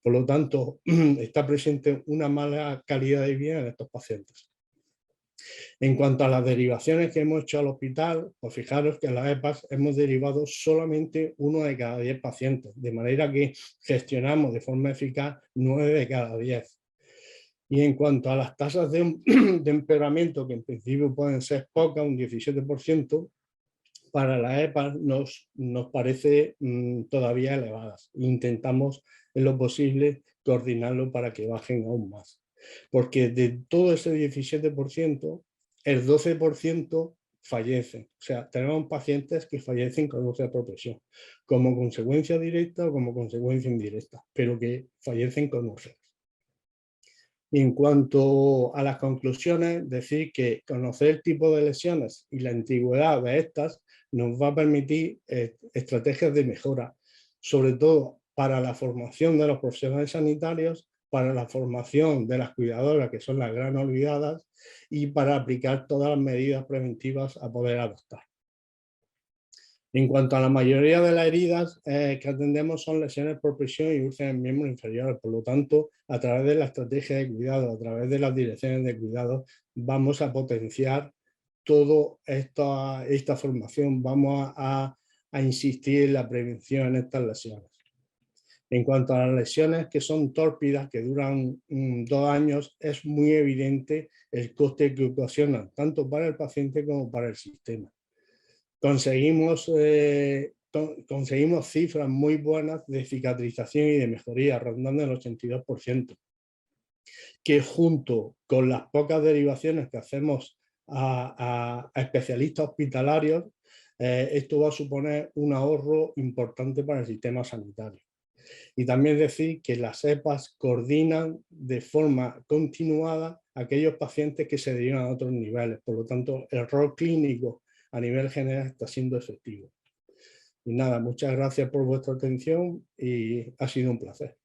Por lo tanto, está presente una mala calidad de vida en estos pacientes. En cuanto a las derivaciones que hemos hecho al hospital, pues fijaros que en las EPAS hemos derivado solamente 1 de cada 10 pacientes, de manera que gestionamos de forma eficaz 9 de cada 10. Y en cuanto a las tasas de empeoramiento, que en principio pueden ser pocas, un 17%, para la EPAS nos parece todavía elevadas. Intentamos en lo posible coordinarlo para que bajen aún más. Porque de todo ese 17%, el 12% fallecen. O sea, tenemos pacientes que fallecen con úlcera por presión, como consecuencia directa o como consecuencia indirecta, pero que fallecen con úlceras. Y en cuanto a las conclusiones, decir que conocer el tipo de lesiones y la antigüedad de estas nos va a permitir estrategias de mejora, sobre todo para la formación de los profesionales sanitarios, para la formación de las cuidadoras, que son las gran olvidadas, y para aplicar todas las medidas preventivas a poder adoptar. En cuanto a la mayoría de las heridas que atendemos son lesiones por presión y úlceras en miembros inferiores. Por lo tanto, a través de la estrategia de cuidado, a través de las direcciones de cuidado, vamos a potenciar toda esta formación, vamos a insistir en la prevención en estas lesiones. En cuanto a las lesiones que son tórpidas, que duran 2 años, es muy evidente el coste que ocasionan, tanto para el paciente como para el sistema. Conseguimos cifras muy buenas de cicatrización y de mejoría, rondando el 82%, que junto con las pocas derivaciones que hacemos a especialistas hospitalarios, esto va a suponer un ahorro importante para el sistema sanitario. Y también decir que las EPAS coordinan de forma continuada a aquellos pacientes que se derivan a otros niveles. Por lo tanto, el rol clínico a nivel general está siendo efectivo. Y nada, muchas gracias por vuestra atención y ha sido un placer.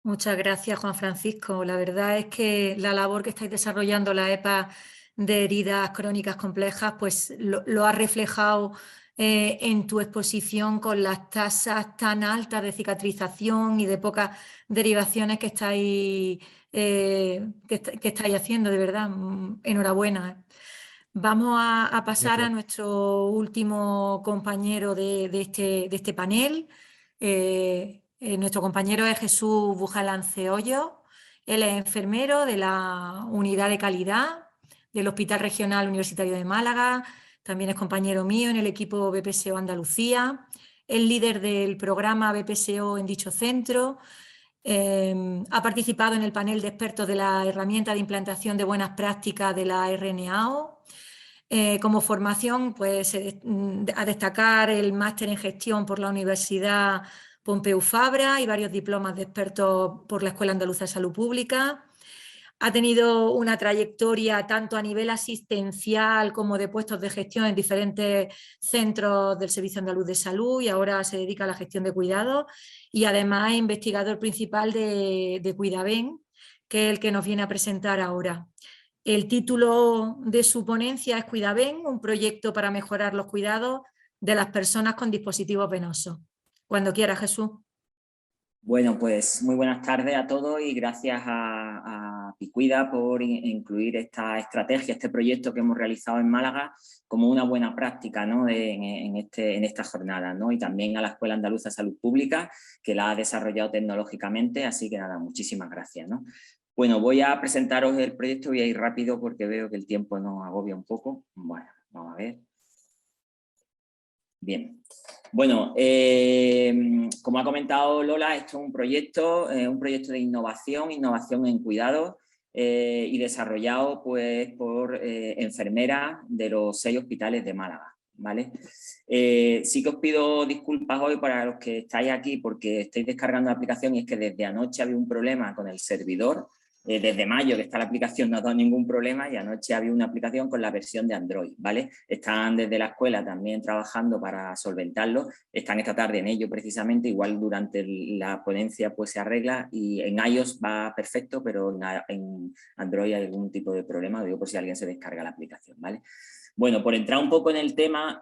Muchas gracias, Juan Francisco. La verdad es que la labor que estáis desarrollando la EPA de heridas crónicas complejas, pues lo ha reflejado en tu exposición con las tasas tan altas de cicatrización y de pocas derivaciones que estáis haciendo, de verdad. Enhorabuena. Vamos a pasar a nuestro último compañero de este panel. Nuestro compañero es Jesús Bujalance Hoyo. Él es enfermero de la Unidad de Calidad del Hospital Regional Universitario de Málaga, también es compañero mío en el equipo BPSO Andalucía, es líder del programa BPSO en dicho centro, ha participado en el panel de expertos de la herramienta de implantación de buenas prácticas de la RNAO. Como formación, pues a destacar el máster en gestión por la Universidad Pompeu Fabra y varios diplomas de expertos por la Escuela Andaluza de Salud Pública. Ha tenido una trayectoria tanto a nivel asistencial como de puestos de gestión en diferentes centros del Servicio Andaluz de Salud y ahora se dedica a la gestión de cuidados y además es investigador principal de Cuidaben, que es el que nos viene a presentar ahora. El título de su ponencia es Cuidaben, un proyecto para mejorar los cuidados de las personas con dispositivos venosos. Cuando quiera, Jesús. Bueno, pues muy buenas tardes a todos y gracias a Picuida por incluir esta estrategia, este proyecto que hemos realizado en Málaga como una buena práctica, ¿no? en esta jornada, ¿no? Y también a la Escuela Andaluza de Salud Pública, que la ha desarrollado tecnológicamente, así que nada, muchísimas gracias, ¿no? Bueno, voy a presentaros el proyecto, voy a ir rápido porque veo que el tiempo nos agobia un poco. Bueno, vamos a ver. Bien, bueno, como ha comentado Lola, esto es un proyecto de innovación en cuidados y desarrollado pues, por enfermeras de los 6 hospitales de Málaga, ¿vale? Sí que os pido disculpas hoy para los que estáis aquí porque estáis descargando la aplicación y es que desde anoche había un problema con el servidor. Desde mayo que está la aplicación no ha dado ningún problema y anoche había una aplicación con la versión de Android, ¿vale? Están desde la escuela también trabajando para solventarlo, están esta tarde en ello precisamente, igual durante la ponencia pues se arregla y en iOS va perfecto, pero en Android hay algún tipo de problema, lo digo por si alguien se descarga la aplicación, ¿vale? Bueno, por entrar un poco en el tema,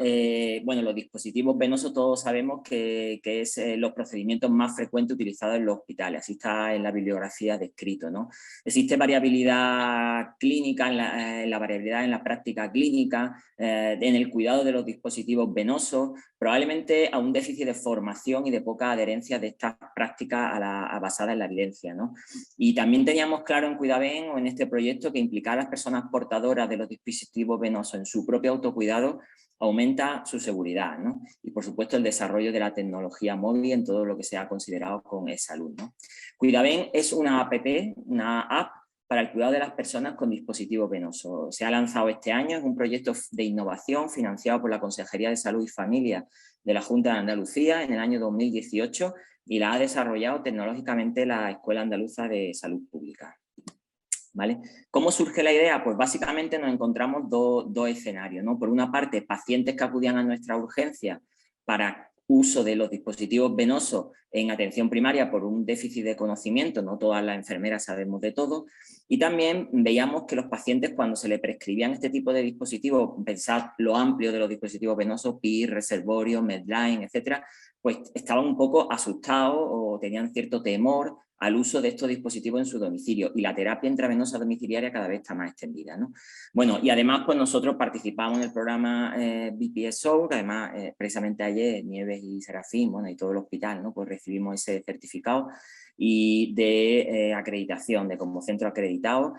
bueno, los dispositivos venosos todos sabemos que es los procedimientos más frecuentes utilizados en los hospitales, así está en la bibliografía descrito, ¿no? Existe variabilidad clínica, en la variabilidad en la práctica clínica, en el cuidado de los dispositivos venosos, probablemente a un déficit de formación y de poca adherencia de estas prácticas basadas en la evidencia, ¿no? Y también teníamos claro en Cuidaben o en este proyecto que implicar a las personas portadoras de los dispositivos venosos en su propio autocuidado aumenta su seguridad, ¿no? Y por supuesto el desarrollo de la tecnología móvil en todo lo que se ha considerado con e-salud, ¿no? Cuidaben es una app para el cuidado de las personas con dispositivos venosos. Se ha lanzado este año, es un proyecto de innovación financiado por la Consejería de Salud y Familia de la Junta de Andalucía en el año 2018 y la ha desarrollado tecnológicamente la Escuela Andaluza de Salud Pública. ¿Vale? ¿Cómo surge la idea? Pues básicamente nos encontramos dos escenarios, ¿no? Por una parte, pacientes que acudían a nuestra urgencia para uso de los dispositivos venosos en atención primaria por un déficit de conocimiento, no todas las enfermeras sabemos de todo, y también veíamos que los pacientes cuando se le prescribían este tipo de dispositivos, pensad lo amplio de los dispositivos venosos, PIR, Reservorio, Medline, etcétera, pues estaban un poco asustados o tenían cierto temor al uso de estos dispositivos en su domicilio y la terapia intravenosa domiciliaria cada vez está más extendida, ¿no? Bueno, y además pues nosotros participamos en el programa BPSO, que además precisamente ayer Nieves y Serafín, bueno, y todo el hospital, ¿no? Pues recibimos ese certificado y de acreditación, de como centro acreditado,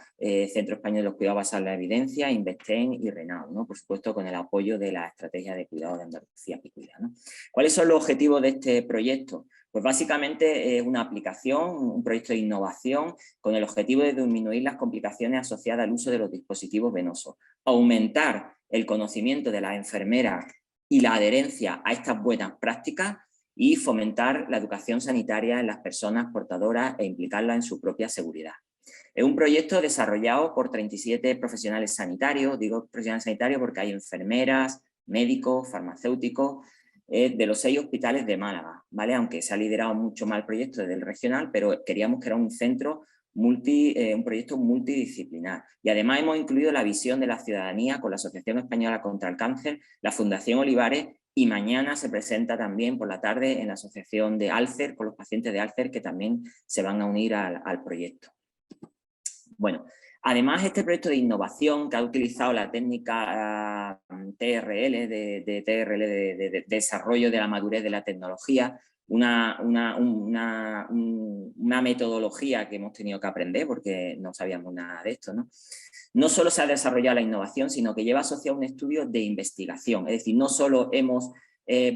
Centro Español de los Cuidados Basados en la Evidencia, Investen y Renao, ¿no? Por supuesto con el apoyo de la Estrategia de Cuidado de Andalucía Picuida, ¿no? ¿Cuáles son los objetivos de este proyecto? Pues básicamente es una aplicación, un proyecto de innovación con el objetivo de disminuir las complicaciones asociadas al uso de los dispositivos venosos, aumentar el conocimiento de las enfermeras y la adherencia a estas buenas prácticas y fomentar la educación sanitaria en las personas portadoras e implicarlas en su propia seguridad. Es un proyecto desarrollado por 37 profesionales sanitarios, digo profesionales sanitarios porque hay enfermeras, médicos, farmacéuticos, de los 6 hospitales de Málaga, ¿vale? Aunque se ha liderado mucho más el proyecto desde el regional, pero queríamos que era un centro un proyecto multidisciplinar. Y además hemos incluido la visión de la ciudadanía con la Asociación Española contra el Cáncer, la Fundación Olivares, y mañana se presenta también por la tarde en la Asociación de Alcer, con los pacientes de Alcer que también se van a unir al proyecto. Bueno, Además, este proyecto de innovación que ha utilizado la técnica TRL, de desarrollo de la madurez de la tecnología, una metodología que hemos tenido que aprender porque no sabíamos nada de esto, ¿no? No solo se ha desarrollado la innovación, sino que lleva asociado un estudio de investigación. Es decir, no solo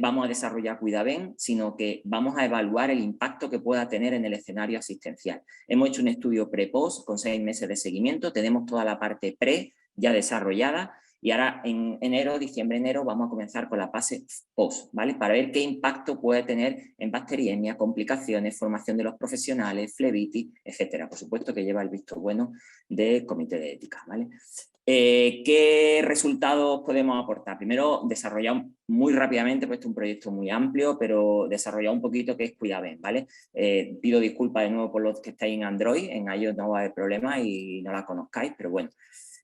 vamos a desarrollar Cuidaben, sino que vamos a evaluar el impacto que pueda tener en el escenario asistencial. Hemos hecho un estudio pre-post con 6 meses de seguimiento, tenemos toda la parte pre ya desarrollada y ahora en diciembre-enero vamos a comenzar con la fase post, ¿vale? Para ver qué impacto puede tener en bacteriemia, complicaciones, formación de los profesionales, flebitis, etcétera. Por supuesto que lleva el visto bueno del comité de ética, ¿vale? ¿Qué resultados podemos aportar? Primero, desarrollar muy rápidamente, pues este es un proyecto muy amplio, pero desarrollar un poquito qué es Cuidaben, ¿vale? Pido disculpas de nuevo por los que estáis en Android, en iOS no va a haber problema y no la conozcáis, pero bueno.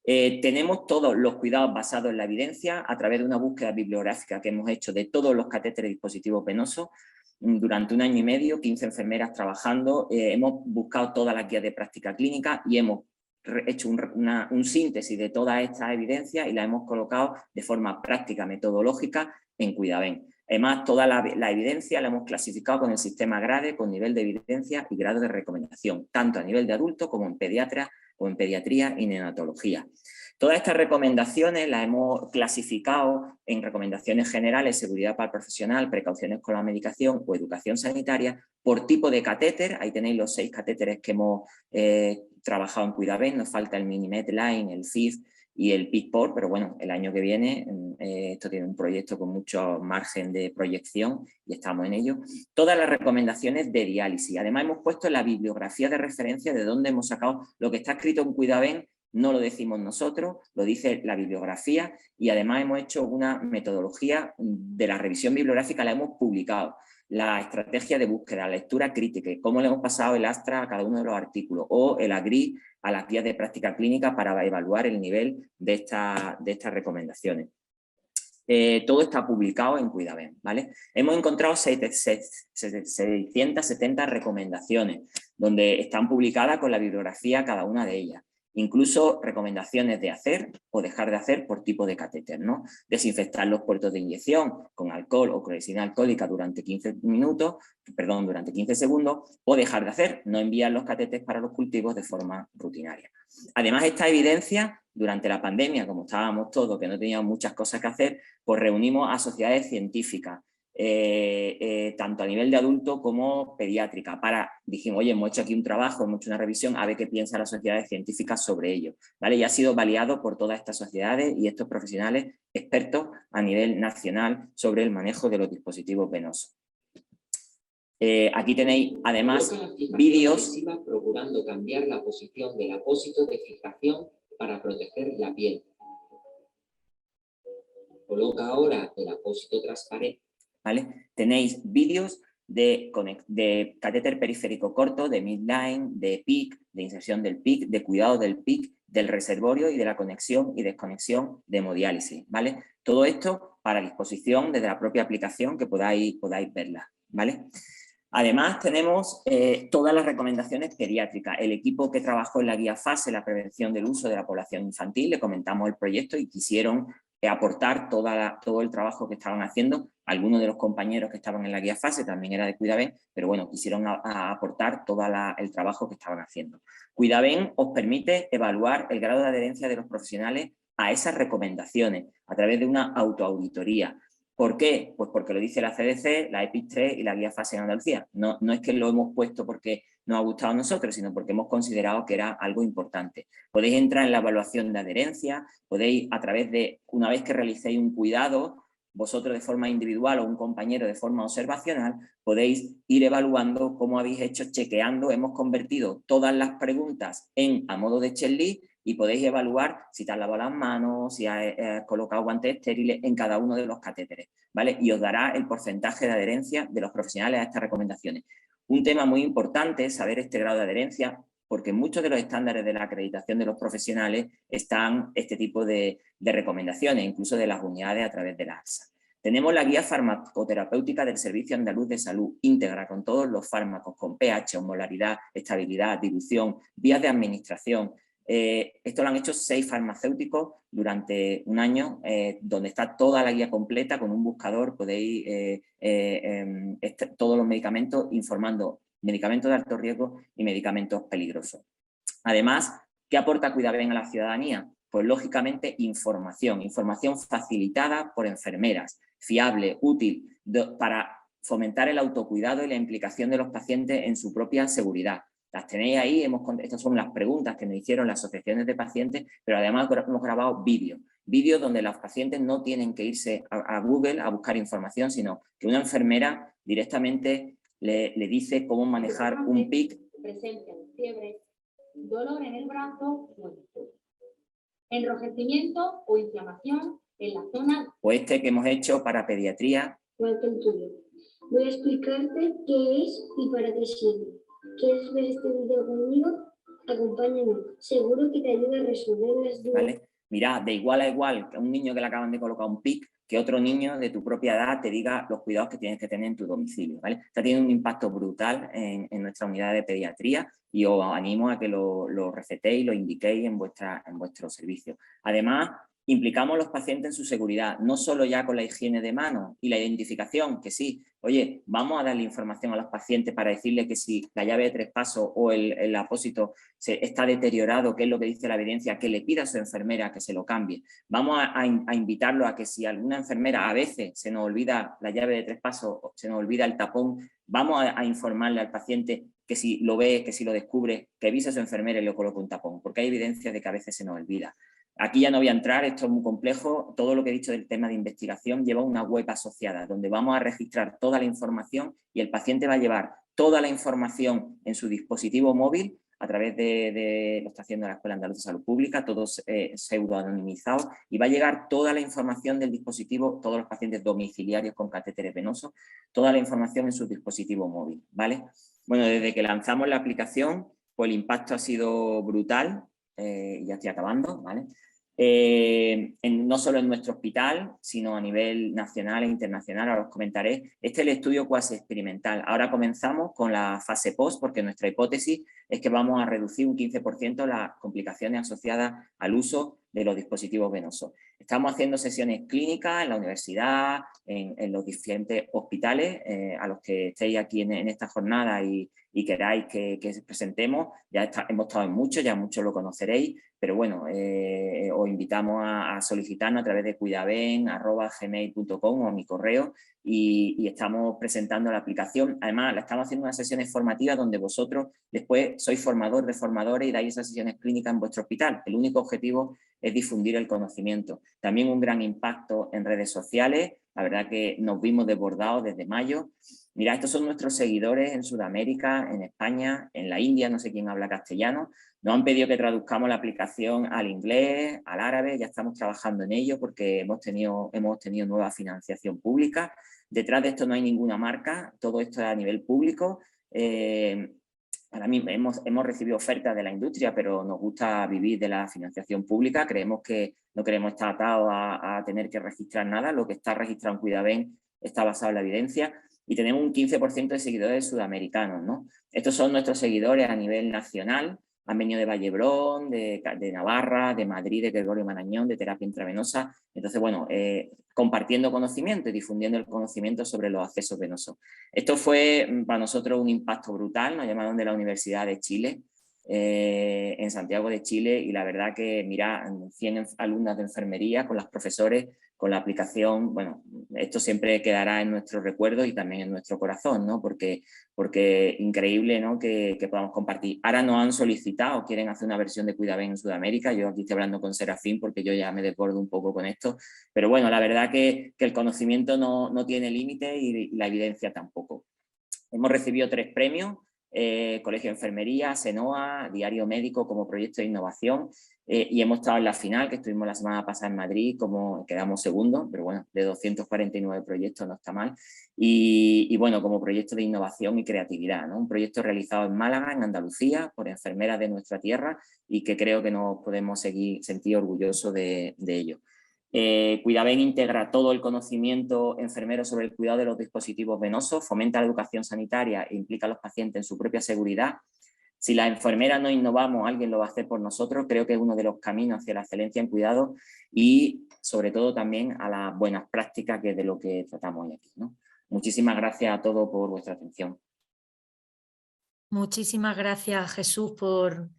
Tenemos todos los cuidados basados en la evidencia a través de una búsqueda bibliográfica que hemos hecho de todos los catéteres y dispositivos venosos durante 1 año y medio, 15 enfermeras trabajando, hemos buscado todas las guías de práctica clínica y hemos hecho un síntesis de toda esta evidencia y la hemos colocado de forma práctica, metodológica en Cuidaben. Además, toda la evidencia la hemos clasificado con el sistema GRADE, con nivel de evidencia y grado de recomendación, tanto a nivel de adulto como en pediatría y neonatología. Todas estas recomendaciones las hemos clasificado en recomendaciones generales, seguridad para el profesional, precauciones con la medicación o educación sanitaria, por tipo de catéter. Ahí tenéis los 6 catéteres que hemos trabajado en Cuidaben, nos falta el Mini Medline, el FIF y el PICPOR, pero bueno, el año que viene esto tiene un proyecto con mucho margen de proyección y estamos en ello. Todas las recomendaciones de diálisis. Además hemos puesto la bibliografía de referencia de dónde hemos sacado lo que está escrito en Cuidaben. No lo decimos nosotros, lo dice la bibliografía y además hemos hecho una metodología de la revisión bibliográfica, la hemos publicado. La estrategia de búsqueda, la lectura crítica, cómo le hemos pasado el ASTRA a cada uno de los artículos o el AGRI a las guías de práctica clínica para evaluar el nivel de estas recomendaciones. Todo está publicado en Cuidaben, ¿vale? Hemos encontrado 670 recomendaciones donde están publicadas con la bibliografía cada una de ellas. Incluso recomendaciones de hacer o dejar de hacer por tipo de catéter, ¿no? Desinfectar los puertos de inyección con alcohol o clorexidina alcohólica durante 15 segundos, o dejar de hacer, no enviar los catéteres para los cultivos de forma rutinaria. Además, esta evidencia, durante la pandemia, como estábamos todos, que no teníamos muchas cosas que hacer, pues reunimos a sociedades científicas, tanto a nivel de adulto como pediátrica, dijimos, oye, hemos hecho aquí un trabajo, hemos hecho una revisión, a ver qué piensan las sociedades científicas sobre ello, ¿vale? Y ha sido validado por todas estas sociedades y estos profesionales expertos a nivel nacional sobre el manejo de los dispositivos venosos. Aquí tenéis además vídeos. Procurando cambiar la posición del apósito de fijación para proteger la piel. Coloca ahora el apósito transparente. ¿Vale? Tenéis vídeos de catéter periférico corto, de midline, de PIC, de inserción del PIC, de cuidado del PIC, del reservorio y de la conexión y desconexión de hemodiálisis, ¿vale? Todo esto para disposición desde la propia aplicación que podáis verla, ¿vale? Además tenemos todas las recomendaciones pediátricas. El equipo que trabajó en la guía FASE, la prevención del uso de la población infantil, le comentamos el proyecto y quisieron aportar todo el trabajo que estaban haciendo. Algunos de los compañeros que estaban en la guía FASE también era de Cuidaben, pero bueno, quisieron aportar todo el trabajo que estaban haciendo. Cuidaben os permite evaluar el grado de adherencia de los profesionales a esas recomendaciones a través de una autoauditoría. ¿Por qué? Pues porque lo dice la CDC, la EPIC 3 y la guía FASE en Andalucía. No es que lo hemos puesto porque nos ha gustado a nosotros, sino porque hemos considerado que era algo importante. Podéis entrar en la evaluación de adherencia, podéis a través de, una vez que realicéis un cuidado, vosotros de forma individual o un compañero de forma observacional, podéis ir evaluando cómo habéis hecho, chequeando, hemos convertido todas las preguntas a modo de checklist y podéis evaluar si te has lavado las manos, si has colocado guantes estériles en cada uno de los catéteres, ¿vale? Y os dará el porcentaje de adherencia de los profesionales a estas recomendaciones. Un tema muy importante es saber este grado de adherencia, porque muchos de los estándares de la acreditación de los profesionales están este tipo de recomendaciones, incluso de las unidades a través de la AXA. Tenemos la guía farmacoterapéutica del Servicio Andaluz de Salud íntegra, con todos los fármacos, con pH, osmolaridad, estabilidad, dilución, vías de administración, Esto lo han hecho 6 farmacéuticos durante un año, donde está toda la guía completa con un buscador, podéis todos los medicamentos informando medicamentos de alto riesgo y medicamentos peligrosos. Además, ¿qué aporta Cuidaben a la ciudadanía? Pues lógicamente información facilitada por enfermeras, fiable, útil, para fomentar el autocuidado y la implicación de los pacientes en su propia seguridad. Las tenéis ahí, estas son las preguntas que nos hicieron las asociaciones de pacientes, pero además hemos grabado vídeos donde los pacientes no tienen que irse a Google a buscar información, sino que una enfermera directamente le dice cómo manejar un PIC. Presencia de fiebre, dolor en el brazo o el cuello, enrojecimiento o inflamación en la zona. O este que hemos hecho para pediatría. Igual que el tuyo. Voy a explicarte qué es y para qué sirve. ¿Quieres ver este video conmigo? Acompáñame. Seguro que te ayuda a resolver las dudas. ¿Vale? Mirad, de igual a igual, que un niño que le acaban de colocar un PIC, que otro niño de tu propia edad te diga los cuidados que tienes que tener en tu domicilio, ¿vale? Está teniendo un impacto brutal en nuestra unidad de pediatría y os animo a que lo recetéis, lo indiquéis en vuestro servicio. Además, implicamos a los pacientes en su seguridad, no solo ya con la higiene de manos y la identificación, que sí, oye, vamos a darle información a los pacientes para decirle que si la llave de 3 pasos o el apósito está deteriorado, que es lo que dice la evidencia, que le pida a su enfermera que se lo cambie. Vamos a invitarlo a que si alguna enfermera a veces se nos olvida la llave de 3 pasos, se nos olvida el tapón, vamos a informarle al paciente que si lo ve, que si lo descubre, que avise a su enfermera y le coloque un tapón, porque hay evidencia de que a veces se nos olvida. Aquí ya no voy a entrar, esto es muy complejo, todo lo que he dicho del tema de investigación lleva una web asociada donde vamos a registrar toda la información y el paciente va a llevar toda la información en su dispositivo móvil a través lo está haciendo la Escuela Andaluza de Salud Pública, todos pseudo-anonimizados, y va a llegar toda la información del dispositivo, todos los pacientes domiciliarios con catéteres venosos, toda la información en su dispositivo móvil, ¿vale? Bueno, desde que lanzamos la aplicación, pues el impacto ha sido brutal, ya estoy acabando, ¿vale? No solo en nuestro hospital, sino a nivel nacional e internacional, ahora os comentaré. Este es el estudio cuasi experimental. Ahora comenzamos con la fase post, porque nuestra hipótesis es que vamos a reducir un 15% las complicaciones asociadas al uso de los dispositivos venosos. Estamos haciendo sesiones clínicas en la universidad, en los diferentes hospitales, a los que estéis aquí en esta jornada y queráis que presentemos. Ya hemos estado en muchos, ya muchos lo conoceréis, pero bueno, os invitamos a solicitarnos a través de cuidaben@gmail.com o mi correo y estamos presentando la aplicación. Además, la estamos haciendo unas sesiones formativas donde vosotros después sois formador de formadores y dais esas sesiones clínicas en vuestro hospital. El único objetivo es difundir el conocimiento. También un gran impacto en redes sociales. La verdad que nos vimos desbordados desde mayo. Mira, estos son nuestros seguidores en Sudamérica, en España, en la India, no sé quién habla castellano. Nos han pedido que traduzcamos la aplicación al inglés, al árabe, ya estamos trabajando en ello porque hemos tenido nueva financiación pública. Detrás de esto no hay ninguna marca, todo esto es a nivel público. Ahora mismo hemos recibido ofertas de la industria, pero nos gusta vivir de la financiación pública. Creemos que no queremos estar atados a tener que registrar nada. Lo que está registrado en Cuidaben está basado en la evidencia. Y tenemos un 15% de seguidores sudamericanos, ¿no? Estos son nuestros seguidores a nivel nacional. Han venido de Vallebrón, de Navarra, de Madrid, de Gregorio Marañón, de terapia intravenosa. Entonces, bueno, compartiendo conocimiento y difundiendo el conocimiento sobre los accesos venosos. Esto fue para nosotros un impacto brutal. Nos llamaron de la Universidad de Chile, en Santiago de Chile, y la verdad que, mira, 100 alumnas de enfermería con los profesores, con la aplicación. Bueno, esto siempre quedará en nuestro recuerdo y también en nuestro corazón, ¿no? Porque increíble, ¿no? que podamos compartir. Ahora nos han solicitado, quieren hacer una versión de Cuidaben en Sudamérica. Yo aquí estoy hablando con Serafín porque yo ya me desbordo un poco con esto, pero bueno, la verdad que el conocimiento no tiene límite y la evidencia tampoco. Hemos recibido 3 premios. Colegio de Enfermería, SENOA, Diario Médico como proyecto de innovación, y hemos estado en la final, que estuvimos la semana pasada en Madrid, como quedamos segundos, pero bueno, de 249 proyectos no está mal, y bueno, como proyecto de innovación y creatividad, ¿no? Un proyecto realizado en Málaga, en Andalucía, por enfermeras de nuestra tierra, y que creo que nos podemos sentir orgullosos de ello. Cuidaben integra todo el conocimiento enfermero sobre el cuidado de los dispositivos venosos, fomenta la educación sanitaria e implica a los pacientes en su propia seguridad. Si las enfermeras no innovamos, alguien lo va a hacer por nosotros. Creo que es uno de los caminos hacia la excelencia en cuidado y sobre todo también a las buenas prácticas, que es de lo que tratamos hoy aquí, ¿no? Muchísimas gracias a todos por vuestra atención. Muchísimas gracias, Jesús, por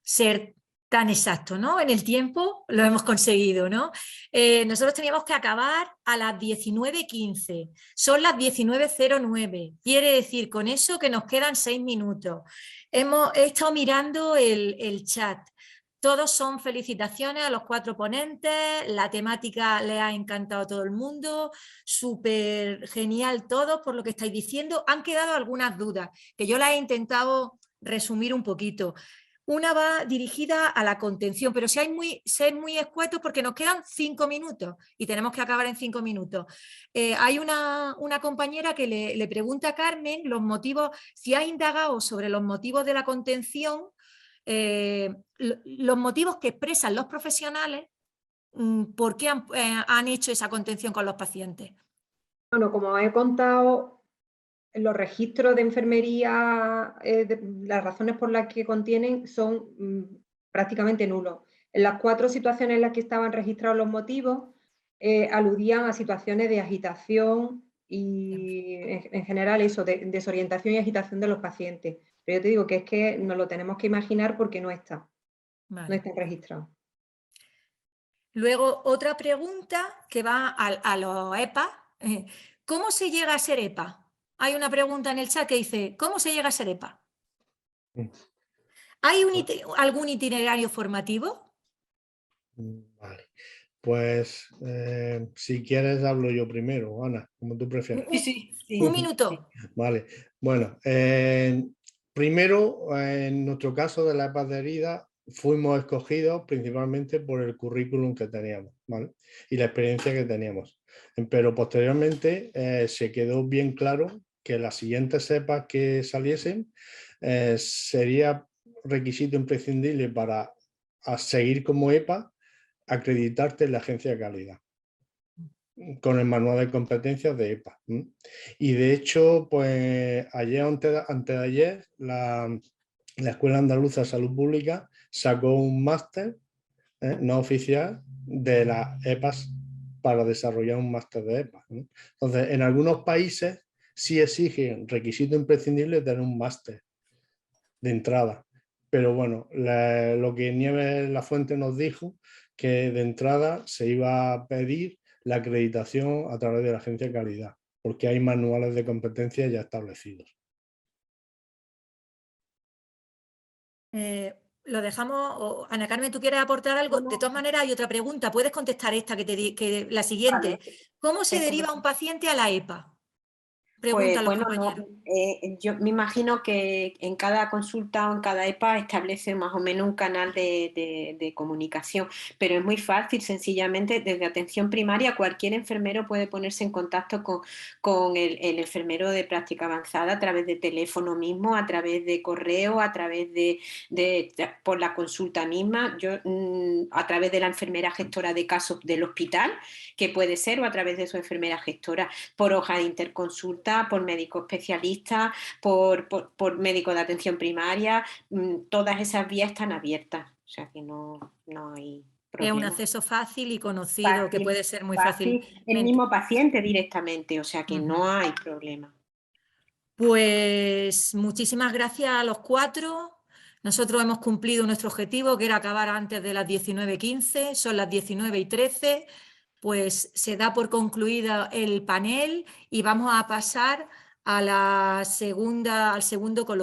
ser tan exacto, ¿no? En el tiempo lo hemos conseguido, ¿no? Nosotros teníamos que acabar a las 19:15, son las 19:09, quiere decir con eso que nos quedan 6 minutos. He estado mirando el chat. Todos son felicitaciones a los 4 ponentes, la temática le ha encantado a todo el mundo, súper genial todo por lo que estáis diciendo. Han quedado algunas dudas, que yo las he intentado resumir un poquito. Una va dirigida a la contención, pero ser muy escuetos porque nos quedan 5 minutos y tenemos que acabar en 5 minutos. Hay una compañera que le pregunta a Carmen los motivos, si ha indagado sobre los motivos de la contención, los motivos que expresan los profesionales, por qué han hecho esa contención con los pacientes. Bueno, como he contado, los registros de enfermería, las razones por las que contienen son prácticamente nulos. En las 4 situaciones en las que estaban registrados los motivos, aludían a situaciones de agitación y en general eso, de desorientación y agitación de los pacientes. Pero yo te digo que es que nos lo tenemos que imaginar porque no está, Vale. no está registrado. Luego, otra pregunta que va a los EPA. ¿Cómo se llega a ser EPA? Hay una pregunta en el chat que dice, ¿cómo se llega a ser EPA? ¿Hay algún itinerario formativo? Vale. Pues si quieres hablo yo primero, Ana, como tú prefieras. Sí. Un minuto. Vale. Bueno, primero, en nuestro caso de la EPA de herida, fuimos escogidos principalmente por el currículum que teníamos, ¿vale? Y la experiencia que teníamos. Pero posteriormente se quedó bien claro que las siguientes EPAs que saliesen sería requisito imprescindible para seguir como EPA, acreditarte en la agencia de calidad con el manual de competencias de EPA. Y de hecho, pues ayer, antes de ayer, la Escuela Andaluza de Salud Pública sacó un máster no oficial de las EPAs para desarrollar un máster de EPA. Entonces, en algunos países sí exigen requisito imprescindible tener un máster de entrada. Pero bueno, lo que Nieves Lafuente nos dijo, que de entrada se iba a pedir la acreditación a través de la agencia de calidad, porque hay manuales de competencia ya establecidos. Lo dejamos. Ana Carmen, ¿tú quieres aportar algo? De todas maneras, hay otra pregunta. Puedes contestar esta, la siguiente. Vale. ¿Cómo se deriva un paciente a la EPA? Preguntan Pues los bueno, compañeros. yo me imagino que en cada consulta o en cada EPA establece más o menos un canal de comunicación, pero es muy fácil, sencillamente desde atención primaria cualquier enfermero puede ponerse en contacto con el enfermero de práctica avanzada a través de teléfono mismo, a través de correo, a través por la consulta misma, a través de la enfermera gestora de casos del hospital, que puede ser, o a través de su enfermera gestora, por hoja de interconsulta, por médico especialista, por médico de atención primaria, todas esas vías están abiertas, o sea que no hay problema. Es un acceso fácil y conocido, que puede ser muy fácil. El mismo paciente directamente, o sea que no hay problema. Pues muchísimas gracias a los 4. Nosotros hemos cumplido nuestro objetivo, que era acabar antes de las 19:15, son las 19:13. Pues se da por concluida el panel y vamos a pasar a al segundo coloquio.